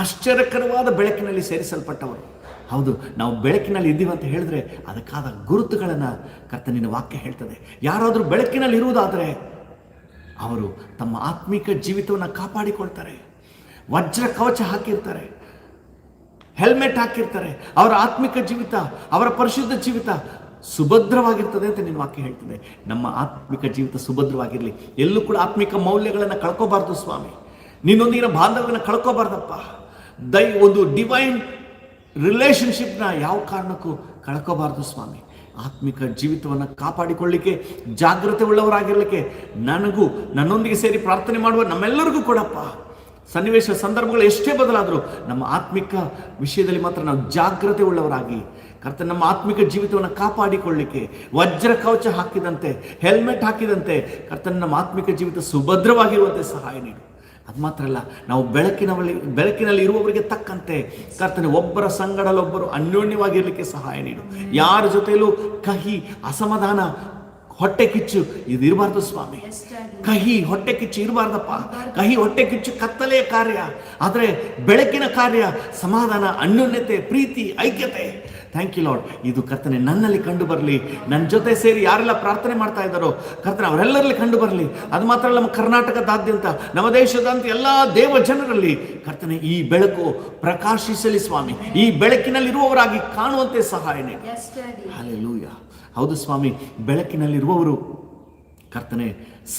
ಆಶ್ಚರ್ಯಕರವಾದ ಬೆಳಕಿನಲ್ಲಿ ಸೇರಿಸಲ್ಪಟ್ಟವರು. ಹೌದು, ನಾವು ಬೆಳಕಿನಲ್ಲಿ ಇದ್ದೀವಿ ಅಂತ ಹೇಳಿದ್ರೆ ಅದಕ್ಕಾದ ಗುರುತುಗಳನ್ನು ಕರ್ತನಿನ ವಾಕ್ಯ ಹೇಳ್ತದೆ. ಯಾರಾದರೂ ಬೆಳಕಿನಲ್ಲಿ ಇರುವುದಾದರೆ ಅವರು ತಮ್ಮ ಆತ್ಮಿಕ ಜೀವಿತವನ್ನು ಕಾಪಾಡಿಕೊಳ್ತಾರೆ. ವಜ್ರ ಕವಚ ಹಾಕಿರ್ತಾರೆ, ಹೆಲ್ಮೆಟ್ ಹಾಕಿರ್ತಾರೆ. ಅವರ ಆತ್ಮಿಕ ಜೀವಿತ, ಅವರ ಪರಿಶುದ್ಧ ಜೀವಿತ ಸುಭದ್ರವಾಗಿರ್ತದೆ ಅಂತ ನಿನ್ನ ವಾಕ್ಯ ಹೇಳ್ತದೆ. ನಮ್ಮ ಆತ್ಮಿಕ ಜೀವಿತ ಸುಭದ್ರವಾಗಿರಲಿ. ಎಲ್ಲೂ ಕೂಡ ಆತ್ಮಿಕ ಮೌಲ್ಯಗಳನ್ನು ಕಳ್ಕೋಬಾರ್ದು ಸ್ವಾಮಿ. ನಿನ್ನೊಂದಿಗಿನ ಬಾಂಧವ್ಯವನ್ನು ಕಳ್ಕೋಬಾರ್ದಪ್ಪ. ಒಂದು ಡಿವೈನ್ ರಿಲೇಷನ್ಶಿಪ್ನ ಯಾವ ಕಾರಣಕ್ಕೂ ಕಳ್ಕೋಬಾರ್ದು ಸ್ವಾಮಿ. ಆತ್ಮಿಕ ಜೀವಿತವನ್ನು ಕಾಪಾಡಿಕೊಳ್ಳಿಕ್ಕೆ ಜಾಗ್ರತೆ ಉಳ್ಳವರಾಗಿರಲಿಕ್ಕೆ ನನಗೂ ನನ್ನೊಂದಿಗೆ ಸೇರಿ ಪ್ರಾರ್ಥನೆ ಮಾಡುವ ನಮ್ಮೆಲ್ಲರಿಗೂ ಕೊಡಪ್ಪ. ಸನ್ನಿವೇಶ ಸಂದರ್ಭಗಳು ಎಷ್ಟೇ ಬದಲಾದರೂ ನಮ್ಮ ಆತ್ಮಿಕ ವಿಷಯದಲ್ಲಿ ಮಾತ್ರ ನಾವು ಜಾಗ್ರತೆ ಉಳ್ಳವರಾಗಿ ಕರ್ತನ ನಮ್ಮ ಆತ್ಮಿಕ ಜೀವಿತವನ್ನು ಕಾಪಾಡಿಕೊಳ್ಳಿಕ್ಕೆ ವಜ್ರ ಕವಚ ಹಾಕಿದಂತೆ, ಹೆಲ್ಮೆಟ್ ಹಾಕಿದಂತೆ ಕರ್ತನ ನಮ್ಮ ಆತ್ಮಿಕ ಜೀವಿತ ಸುಭದ್ರವಾಗಿರುವಂತೆ ಸಹಾಯ ನೀಡು. ಅದು ಮಾತ್ರ ಅಲ್ಲ, ನಾವು ಬೆಳಕಿನಲ್ಲಿ ಇರುವವರಿಗೆ ತಕ್ಕಂತೆ ಕರ್ತನೆ ಒಬ್ಬರ ಸಂಗಡಲೊಬ್ಬರು ಅನ್ಯೋನ್ಯವಾಗಿರಲಿಕ್ಕೆ ಸಹಾಯ ನೀಡು. ಯಾರ ಜೊತೆಯಲ್ಲೂ ಕಹಿ, ಅಸಮಾಧಾನ, ಹೊಟ್ಟೆ ಕಿಚ್ಚು ಇದು ಇರಬಾರ್ದು ಸ್ವಾಮಿ. ಕಹಿ ಹೊಟ್ಟೆ ಕಿಚ್ಚು ಇರಬಾರ್ದಪ್ಪ. ಕಹಿ ಹೊಟ್ಟೆ ಕಿಚ್ಚು ಕತ್ತಲೆಯ ಕಾರ್ಯ, ಆದರೆ ಬೆಳಕಿನ ಕಾರ್ಯ ಸಮಾಧಾನ, ಅನ್ಯೋನ್ಯತೆ, ಪ್ರೀತಿ, ಐಕ್ಯತೆ. Thank you lord. ಇದು ಕರ್ತನೆ ನನ್ನಲ್ಲಿ ಕಂಡು ಬರಲಿ. ನನ್ನ ಜೊತೆ ಸೇರಿ ಯಾರೆಲ್ಲ ಪ್ರಾರ್ಥನೆ ಮಾಡ್ತಾ ಇದ್ದಾರೋ ಕರ್ತನೆ ಅವರೆಲ್ಲರಲ್ಲಿ ಕಂಡು ಬರಲಿ. ಅದು ಮಾತ್ರ ಅಲ್ಲ, ನಮ್ಮ ಕರ್ನಾಟಕದಾದ್ಯಂತ, ನಮ್ಮ ದೇಶದಾದ್ಯಂತ ಎಲ್ಲ ದೇವ ಜನರಲ್ಲಿ ಕರ್ತನೆ ಈ ಬೆಳಕು ಪ್ರಕಾಶಿಸಲಿ ಸ್ವಾಮಿ. ಈ ಬೆಳಕಿನಲ್ಲಿರುವವರಾಗಿ ಕಾಣುವಂತೆ ಸಹಾಯ ನೀಡಿ. ಹಲ್ಲೆಲೂಯಾ. ಹೌದು ಸ್ವಾಮಿ, ಬೆಳಕಿನಲ್ಲಿರುವವರು ಕರ್ತನೆ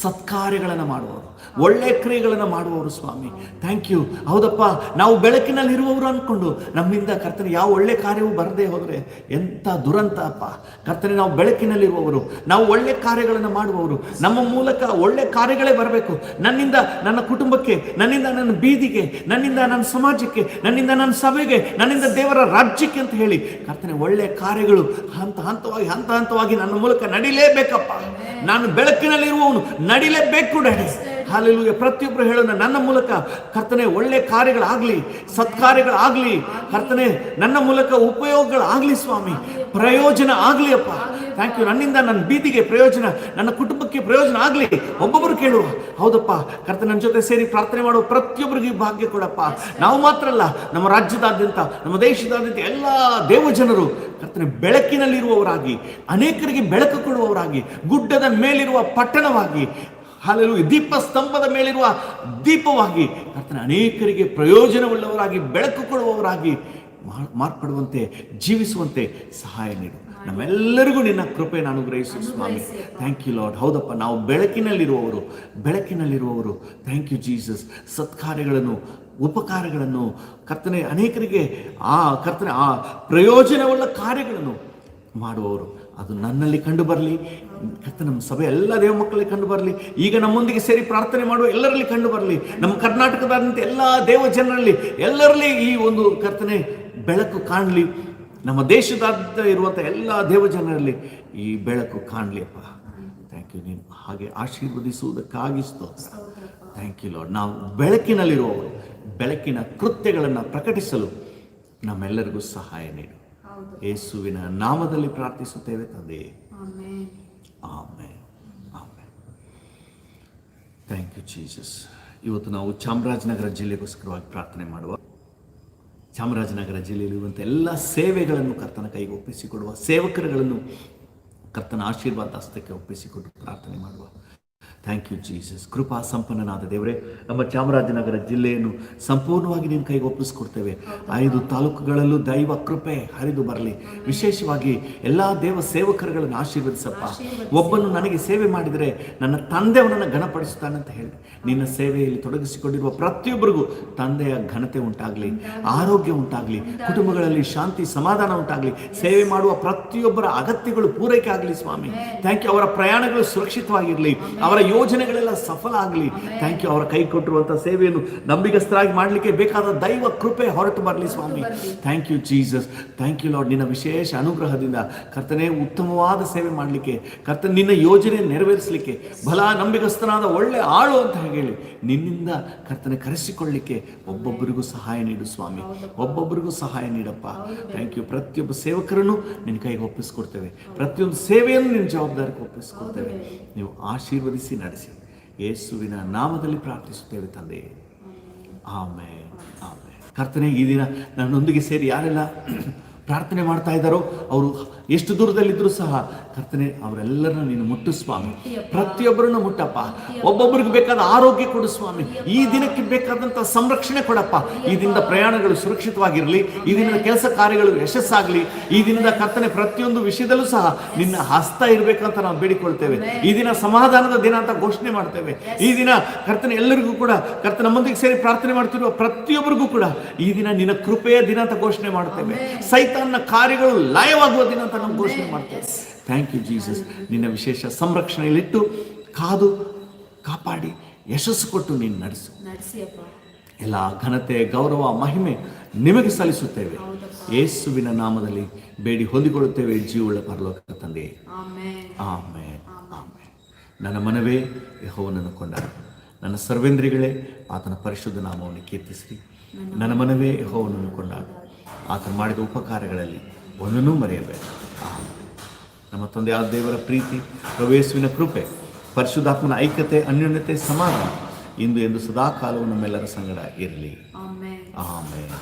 ಸತ್ಕಾರ್ಯಗಳನ್ನು ಮಾಡುವವರು, ಒಳ್ಳೆಯ ಕ್ರಿಯೆಗಳನ್ನು ಮಾಡುವವರು ಸ್ವಾಮಿ. Thank you. ಹೌದಪ್ಪ, ನಾವು ಬೆಳಕಿನಲ್ಲಿರುವವರು ಅಂದ್ಕೊಂಡು ನಮ್ಮಿಂದ ಕರ್ತನೆ ಯಾವ ಒಳ್ಳೆ ಕಾರ್ಯವೂ ಬರದೇ ಹೋದರೆ ಎಂಥ ದುರಂತ ಅಪ್ಪ. ಕರ್ತನೆ, ನಾವು ಬೆಳಕಿನಲ್ಲಿರುವವರು, ನಾವು ಒಳ್ಳೆ ಕಾರ್ಯಗಳನ್ನು ಮಾಡುವವರು, ನಮ್ಮ ಮೂಲಕ ಒಳ್ಳೆ ಕಾರ್ಯಗಳೇ ಬರಬೇಕು. ನನ್ನಿಂದ ನನ್ನ ಕುಟುಂಬಕ್ಕೆ, ನನ್ನಿಂದ ನನ್ನ ಬೀದಿಗೆ, ನನ್ನಿಂದ ನನ್ನ ಸಮಾಜಕ್ಕೆ, ನನ್ನಿಂದ ನನ್ನ ಸಭೆಗೆ, ನನ್ನಿಂದ ದೇವರ ರಾಜ್ಯಕ್ಕೆ ಅಂತ ಹೇಳಿ ಕರ್ತನೆ ಒಳ್ಳೆ ಕಾರ್ಯಗಳು ಹಂತ ಹಂತವಾಗಿ ನನ್ನ ಮೂಲಕ ನಡಿಲೇಬೇಕಪ್ಪ. ನಾನು ಬೆಳಕಿನಲ್ಲಿರುವವನು, ನಡಿಲೇಬೇಕು ಡ್ಯಾಡಿ. ಹಲ್ಲೆಲೂಯಾ. ಪ್ರತಿಯೊಬ್ಬರು ಹೇಳೋಣ, ನನ್ನ ಮೂಲಕ ಕರ್ತನೆ ಒಳ್ಳೆ ಕಾರ್ಯಗಳಾಗಲಿ, ಸತ್ಕಾರ್ಯಗಳಾಗಲಿ ಕರ್ತನೆ, ನನ್ನ ಮೂಲಕ ಉಪಯೋಗಗಳಾಗಲಿ ಸ್ವಾಮಿ, ಪ್ರಯೋಜನ ಆಗಲಿ ಅಪ್ಪ. Thank you. ನನ್ನಿಂದ ನನ್ನ ಬೀದಿಗೆ ಪ್ರಯೋಜನ, ನನ್ನ ಕುಟುಂಬಕ್ಕೆ ಪ್ರಯೋಜನ ಆಗಲಿ. ಒಬ್ಬೊಬ್ಬರು ಕೇಳುವ, ಹೌದಪ್ಪ ಕರ್ತನೆ, ನನ್ನ ಜೊತೆ ಸೇರಿ ಪ್ರಾರ್ಥನೆ ಮಾಡುವ ಪ್ರತಿಯೊಬ್ಬರಿಗೆ ಭಾಗ್ಯ ಕೊಡಪ್ಪ. ನಾವು ಮಾತ್ರ ಅಲ್ಲ, ನಮ್ಮ ರಾಜ್ಯದಾದ್ಯಂತ, ನಮ್ಮ ದೇಶದಾದ್ಯಂತ ಎಲ್ಲ ದೇವಜನರು ಕರ್ತನೆ ಬೆಳಕಿನಲ್ಲಿರುವವರಾಗಿ, ಅನೇಕರಿಗೆ ಬೆಳಕು ಕೊಡುವವರಾಗಿ, ಗುಡ್ಡದ ಮೇಲಿರುವ ಪಟ್ಟಣವಾಗಿ, ಹಲ್ಲೆಲೂಯಾ, ದೀಪ ಸ್ತಂಭದ ಮೇಲಿರುವ ದೀಪವಾಗಿ ಕರ್ತನೆ ಅನೇಕರಿಗೆ ಪ್ರಯೋಜನವುಳ್ಳವರಾಗಿ, ಬೆಳಕು ಕೊಡುವವರಾಗಿ ಮಾರ್ಪಡುವಂತೆ, ಜೀವಿಸುವಂತೆ ಸಹಾಯ ನೀಡು. ನಮ್ಮೆಲ್ಲರಿಗೂ ನಿನ್ನ ಕೃಪೆಯನ್ನು ಅನುಗ್ರಹಿಸು ಸ್ವಾಮಿ. Thank you lord. ಹೌದಪ್ಪ, ನಾವು ಬೆಳಕಿನಲ್ಲಿರುವವರು. Thank you Jesus. ಸತ್ಕಾರ್ಯಗಳನ್ನು, ಉಪಕಾರಗಳನ್ನು ಕರ್ತನೆ ಅನೇಕರಿಗೆ ಕರ್ತನೆ ಪ್ರಯೋಜನವುಳ್ಳ ಕಾರ್ಯಗಳನ್ನು ಮಾಡುವವರು ಅದು ನನ್ನಲ್ಲಿ ಕಂಡು ಬರಲಿ. ಕರ್ತನೆ, ನಮ್ಮ ಸಭೆ ಎಲ್ಲ ದೇವ ಮಕ್ಕಳಲ್ಲಿ ಕಂಡು ಬರಲಿ. ಈಗ ನಮ್ಮೊಂದಿಗೆ ಸೇರಿ ಪ್ರಾರ್ಥನೆ ಮಾಡುವ ಎಲ್ಲರಲ್ಲಿ ಕಂಡು ಬರಲಿ. ನಮ್ಮ ಕರ್ನಾಟಕದಾದ್ಯಂತ ಎಲ್ಲ ದೇವ ಜನರಲ್ಲಿ, ಎಲ್ಲರಲ್ಲಿ ಈ ಒಂದು ಕರ್ತನೆ ಬೆಳಕು ಕಾಣಲಿ. ನಮ್ಮ ದೇಶದಾದ್ಯಂತ ಇರುವಂಥ ಎಲ್ಲ ದೇವ ಜನರಲ್ಲಿ ಈ ಬೆಳಕು ಕಾಣಲಿ ಅಪ್ಪ. Thank you. ನೀನು ಹಾಗೆ ಆಶೀರ್ವದಿಸುವುದಕ್ಕಾಗಿ ಸ್ತೋತ್ರ. Thank you Lord. ನಾವು ಬೆಳಕಿನಲ್ಲಿರುವವರು, ಬೆಳಕಿನ ಕೃತ್ಯಗಳನ್ನು ಪ್ರಕಟಿಸಲು ನಮ್ಮೆಲ್ಲರಿಗೂ ಸಹಾಯ ನೀಡು. ಯೇಸುವಿನ ನಾಮದಲ್ಲಿ ಪ್ರಾರ್ಥಿಸುತ್ತೇವೆ ತಂದೆ. Amen. Amen. Thank you Jesus. ಇವತ್ತು ನಾವು ಚಾಮರಾಜನಗರ ಜಿಲ್ಲೆಗೋಸ್ಕರವಾಗಿ ಪ್ರಾರ್ಥನೆ ಮಾಡುವ, ಚಾಮರಾಜನಗರ ಜಿಲ್ಲೆಯಲ್ಲಿರುವಂಥ ಎಲ್ಲ ಸೇವೆಗಳನ್ನು ಕರ್ತನ ಕೈಗೆ ಒಪ್ಪಿಸಿಕೊಡುವ, ಸೇವಕರುಗಳನ್ನು ಕರ್ತನ ಆಶೀರ್ವಾದ ಹಸ್ತಕ್ಕೆ ಒಪ್ಪಿಸಿಕೊಟ್ಟು ಪ್ರಾರ್ಥನೆ ಮಾಡುವ. Thank you Jesus. ಕೃಪಾ ಸಂಪನ್ನನಾದ ದೇವರೇ, ನಮ್ಮ ಚಾಮರಾಜನಗರ ಜಿಲ್ಲೆಯನ್ನು ಸಂಪೂರ್ಣವಾಗಿ ನಿನ್ನ ಕೈಗೆ ಒಪ್ಪಿಸ್ಕೊಡ್ತೇವೆ. 5 ತಾಲೂಕುಗಳಲ್ಲೂ ದೈವ ಕೃಪೆ ಹರಿದು ಬರಲಿ. ವಿಶೇಷವಾಗಿ ಎಲ್ಲ ದೇವ ಸೇವಕರುಗಳನ್ನು ಆಶೀರ್ವದಿಸಪ್ಪ. ಒಬ್ಬನು ನನಗೆ ಸೇವೆ ಮಾಡಿದರೆ ನನ್ನ ತಂದೆ ಅವನನ್ನು ಘನಪಡಿಸುತ್ತಾನೆ ಅಂತ ಹೇಳಿ, ನಿನ್ನ ಸೇವೆಯಲ್ಲಿ ತೊಡಗಿಸಿಕೊಂಡಿರುವ ಪ್ರತಿಯೊಬ್ಬರಿಗೂ ತಂದೆಯ ಘನತೆ ಉಂಟಾಗಲಿ, ಆರೋಗ್ಯ ಉಂಟಾಗಲಿ, ಕುಟುಂಬಗಳಲ್ಲಿ ಶಾಂತಿ ಸಮಾಧಾನ ಉಂಟಾಗಲಿ, ಸೇವೆ ಮಾಡುವ ಪ್ರತಿಯೊಬ್ಬರ ಅಗತ್ಯಗಳು ಪೂರೈಕೆ ಆಗಲಿ ಸ್ವಾಮಿ. Thank you. ಅವರ ಪ್ರಯಾಣಗಳು ಸುರಕ್ಷಿತವಾಗಿರಲಿ, ಅವರ ಯೋಜನೆಗಳೆಲ್ಲ ಸಫಲ ಆಗಲಿ. Thank you. ಅವರ ಕೈ ಕೊಟ್ಟಿರುವಂಥ ಸೇವೆಯನ್ನು ನಂಬಿಗಸ್ತರಾಗಿ ಮಾಡಲಿಕ್ಕೆ ಬೇಕಾದ ದೈವ ಕೃಪೆ ಹೊರಟು ಬರಲಿ ಸ್ವಾಮಿ. Thank you Jesus. Thank you lord. ನಿನ್ನ ವಿಶೇಷ ಅನುಗ್ರಹದಿಂದ ಕರ್ತನೇ ಉತ್ತಮವಾದ ಸೇವೆ ಮಾಡಲಿಕ್ಕೆ, ಕರ್ತನೆ ನಿನ್ನ ಯೋಜನೆ ನೆರವೇರಿಸಲಿಕ್ಕೆ ಬಲ ನಂಬಿಗಸ್ತನಾದ ಒಳ್ಳೆ ಆಳು ಅಂತ ಹೇಳಿ ನಿನ್ನಿಂದ ಕರ್ತನೆ ಕರೆಸಿಕೊಳ್ಳಲಿಕ್ಕೆ ಒಬ್ಬೊಬ್ಬರಿಗೂ ಸಹಾಯ ನೀಡು ಸ್ವಾಮಿ. ಒಬ್ಬೊಬ್ಬರಿಗೂ ಸಹಾಯ ನೀಡಪ್ಪ. Thank you. ಪ್ರತಿಯೊಬ್ಬ ಸೇವಕರನ್ನು ನಿನ್ನ ಕೈಗೆ ಒಪ್ಪಿಸ್ಕೊಡ್ತೇವೆ. ಪ್ರತಿಯೊಂದು ಸೇವೆಯನ್ನು ನಿನ್ನ ಜವಾಬ್ದಾರಿಗೆ ಒಪ್ಪಿಸ್ಕೊಡ್ತೇವೆ. ನೀವು ಆಶೀರ್ವದಿಸಿ ನಡೆಸಿ. ಯೇಸುವಿನ ನಾಮದಲ್ಲಿ ಪ್ರಾರ್ಥಿಸುತ್ತೇವೆ ತಂದೆ. ಆಮೆನ್. ಆಮೆನ್. ಕರ್ತನೆ, ಈ ದಿನ ನನ್ನೊಂದಿಗೆ ಸೇರಿ ಯಾರೆಲ್ಲ ಪ್ರಾರ್ಥನೆ ಮಾಡ್ತಾ ಇದ್ದಾರೋ ಅವರು ಎಷ್ಟು ದೂರದಲ್ಲಿದ್ದರೂ ಸಹ ಕರ್ತನೆ ಅವರೆಲ್ಲರನ್ನ ನೀನು ಮುಟ್ಟು ಸ್ವಾಮಿ. ಪ್ರತಿಯೊಬ್ಬರನ್ನು ಮುಟ್ಟಪ್ಪ. ಒಬ್ಬೊಬ್ಬರಿಗೆ ಬೇಕಾದ ಆರೋಗ್ಯ ಕೊಡು ಸ್ವಾಮಿ. ಈ ದಿನಕ್ಕೆ ಬೇಕಾದಂಥ ಸಂರಕ್ಷಣೆ ಕೊಡಪ್ಪ. ಈ ದಿನದ ಪ್ರಯಾಣಗಳು ಸುರಕ್ಷಿತವಾಗಿರಲಿ. ಈ ದಿನದ ಕೆಲಸ ಕಾರ್ಯಗಳು ಯಶಸ್ಸಾಗಲಿ. ಈ ದಿನದ ಕರ್ತನೆ ಪ್ರತಿಯೊಂದು ವಿಷಯದಲ್ಲೂ ಸಹ ನಿನ್ನ ಹಸ್ತ ಇರಬೇಕಂತ ನಾವು ಬೇಡಿಕೊಳ್ತೇವೆ. ಈ ದಿನ ಸಮಾಧಾನದ ದಿನ ಅಂತ ಘೋಷಣೆ ಮಾಡ್ತೇವೆ. ಈ ದಿನ ಕರ್ತನೆ ಎಲ್ಲರಿಗೂ ಕೂಡ ಕರ್ತನೆ ನಮ್ಮೊಂದಿಗೆ ಸೇರಿ ಪ್ರಾರ್ಥನೆ ಮಾಡ್ತಿರುವ ಪ್ರತಿಯೊಬ್ಬರಿಗೂ ಕೂಡ ಈ ದಿನ ನಿನ್ನ ಕೃಪೆಯ ದಿನ ಅಂತ ಘೋಷಣೆ ಮಾಡ್ತೇವೆ. ಸೈತಾನ್ನ ಕಾರ್ಯಗಳು ಲಯವಾಗುವ ದಿನ ಅಂತ ನಾವು ಘೋಷಣೆ ಮಾಡ್ತೇವೆ. Thank you Jesus. ನಿನ್ನ ವಿಶೇಷ ಸಂರಕ್ಷಣೆಯಲ್ಲಿಟ್ಟು ಕಾದು ಕಾಪಾಡಿ ಯಶಸ್ಸು ಕೊಟ್ಟು ನೀನು ನಡೆಸು. ಎಲ್ಲ ಘನತೆ ಗೌರವ ಮಹಿಮೆ ನಿಮಗೆ ಸಲ್ಲಿಸುತ್ತೇವೆ. ಯೇಸುವಿನ ನಾಮದಲ್ಲಿ ಬೇಡಿ ಹೊಂದಿಕೊಳ್ಳುತ್ತೇವೆ ಜೀವವುಳ್ಳ ಪರಲೋಕ ತಂದೆ. ಆಮೆನ್. ಆಮೆನ್. ನನ್ನ ಮನವೇ ಯೆಹೋವನನ್ನು ಕೊಂಡಾಡು. ನನ್ನ ಸರ್ವೇಂದ್ರಿಗಳೇ ಆತನ ಪರಿಶುದ್ಧ ನಾಮವನ್ನು ಕೀರ್ತಿಸಿರಿ. ನನ್ನ ಮನವೇ ಯೆಹೋವನನ್ನು ಕೊಂಡಾಡು. ಆತನು ಮಾಡಿದ ಉಪಕಾರಗಳಲ್ಲಿ ಒಂದನ್ನೂ ಮರೆಯಬೇಡ. ನಮ್ಮ ತಂದೆಯಾದ ದೇವರ ಪ್ರೀತಿ, ಪ್ರಭು ಯೇಸುವಿನ ಕೃಪೆ, ಪರಿಶುದ್ಧಾತ್ಮನ ಐಕ್ಯತೆ, ಅನ್ಯೋನ್ಯತೆ, ಸಮಾಧಾನ ಇಂದು ಎಂದು ಸದಾಕಾಲವು ನಮ್ಮೆಲ್ಲರ ಸಂಗಡ ಇರಲಿ. ಆಮೆನ್.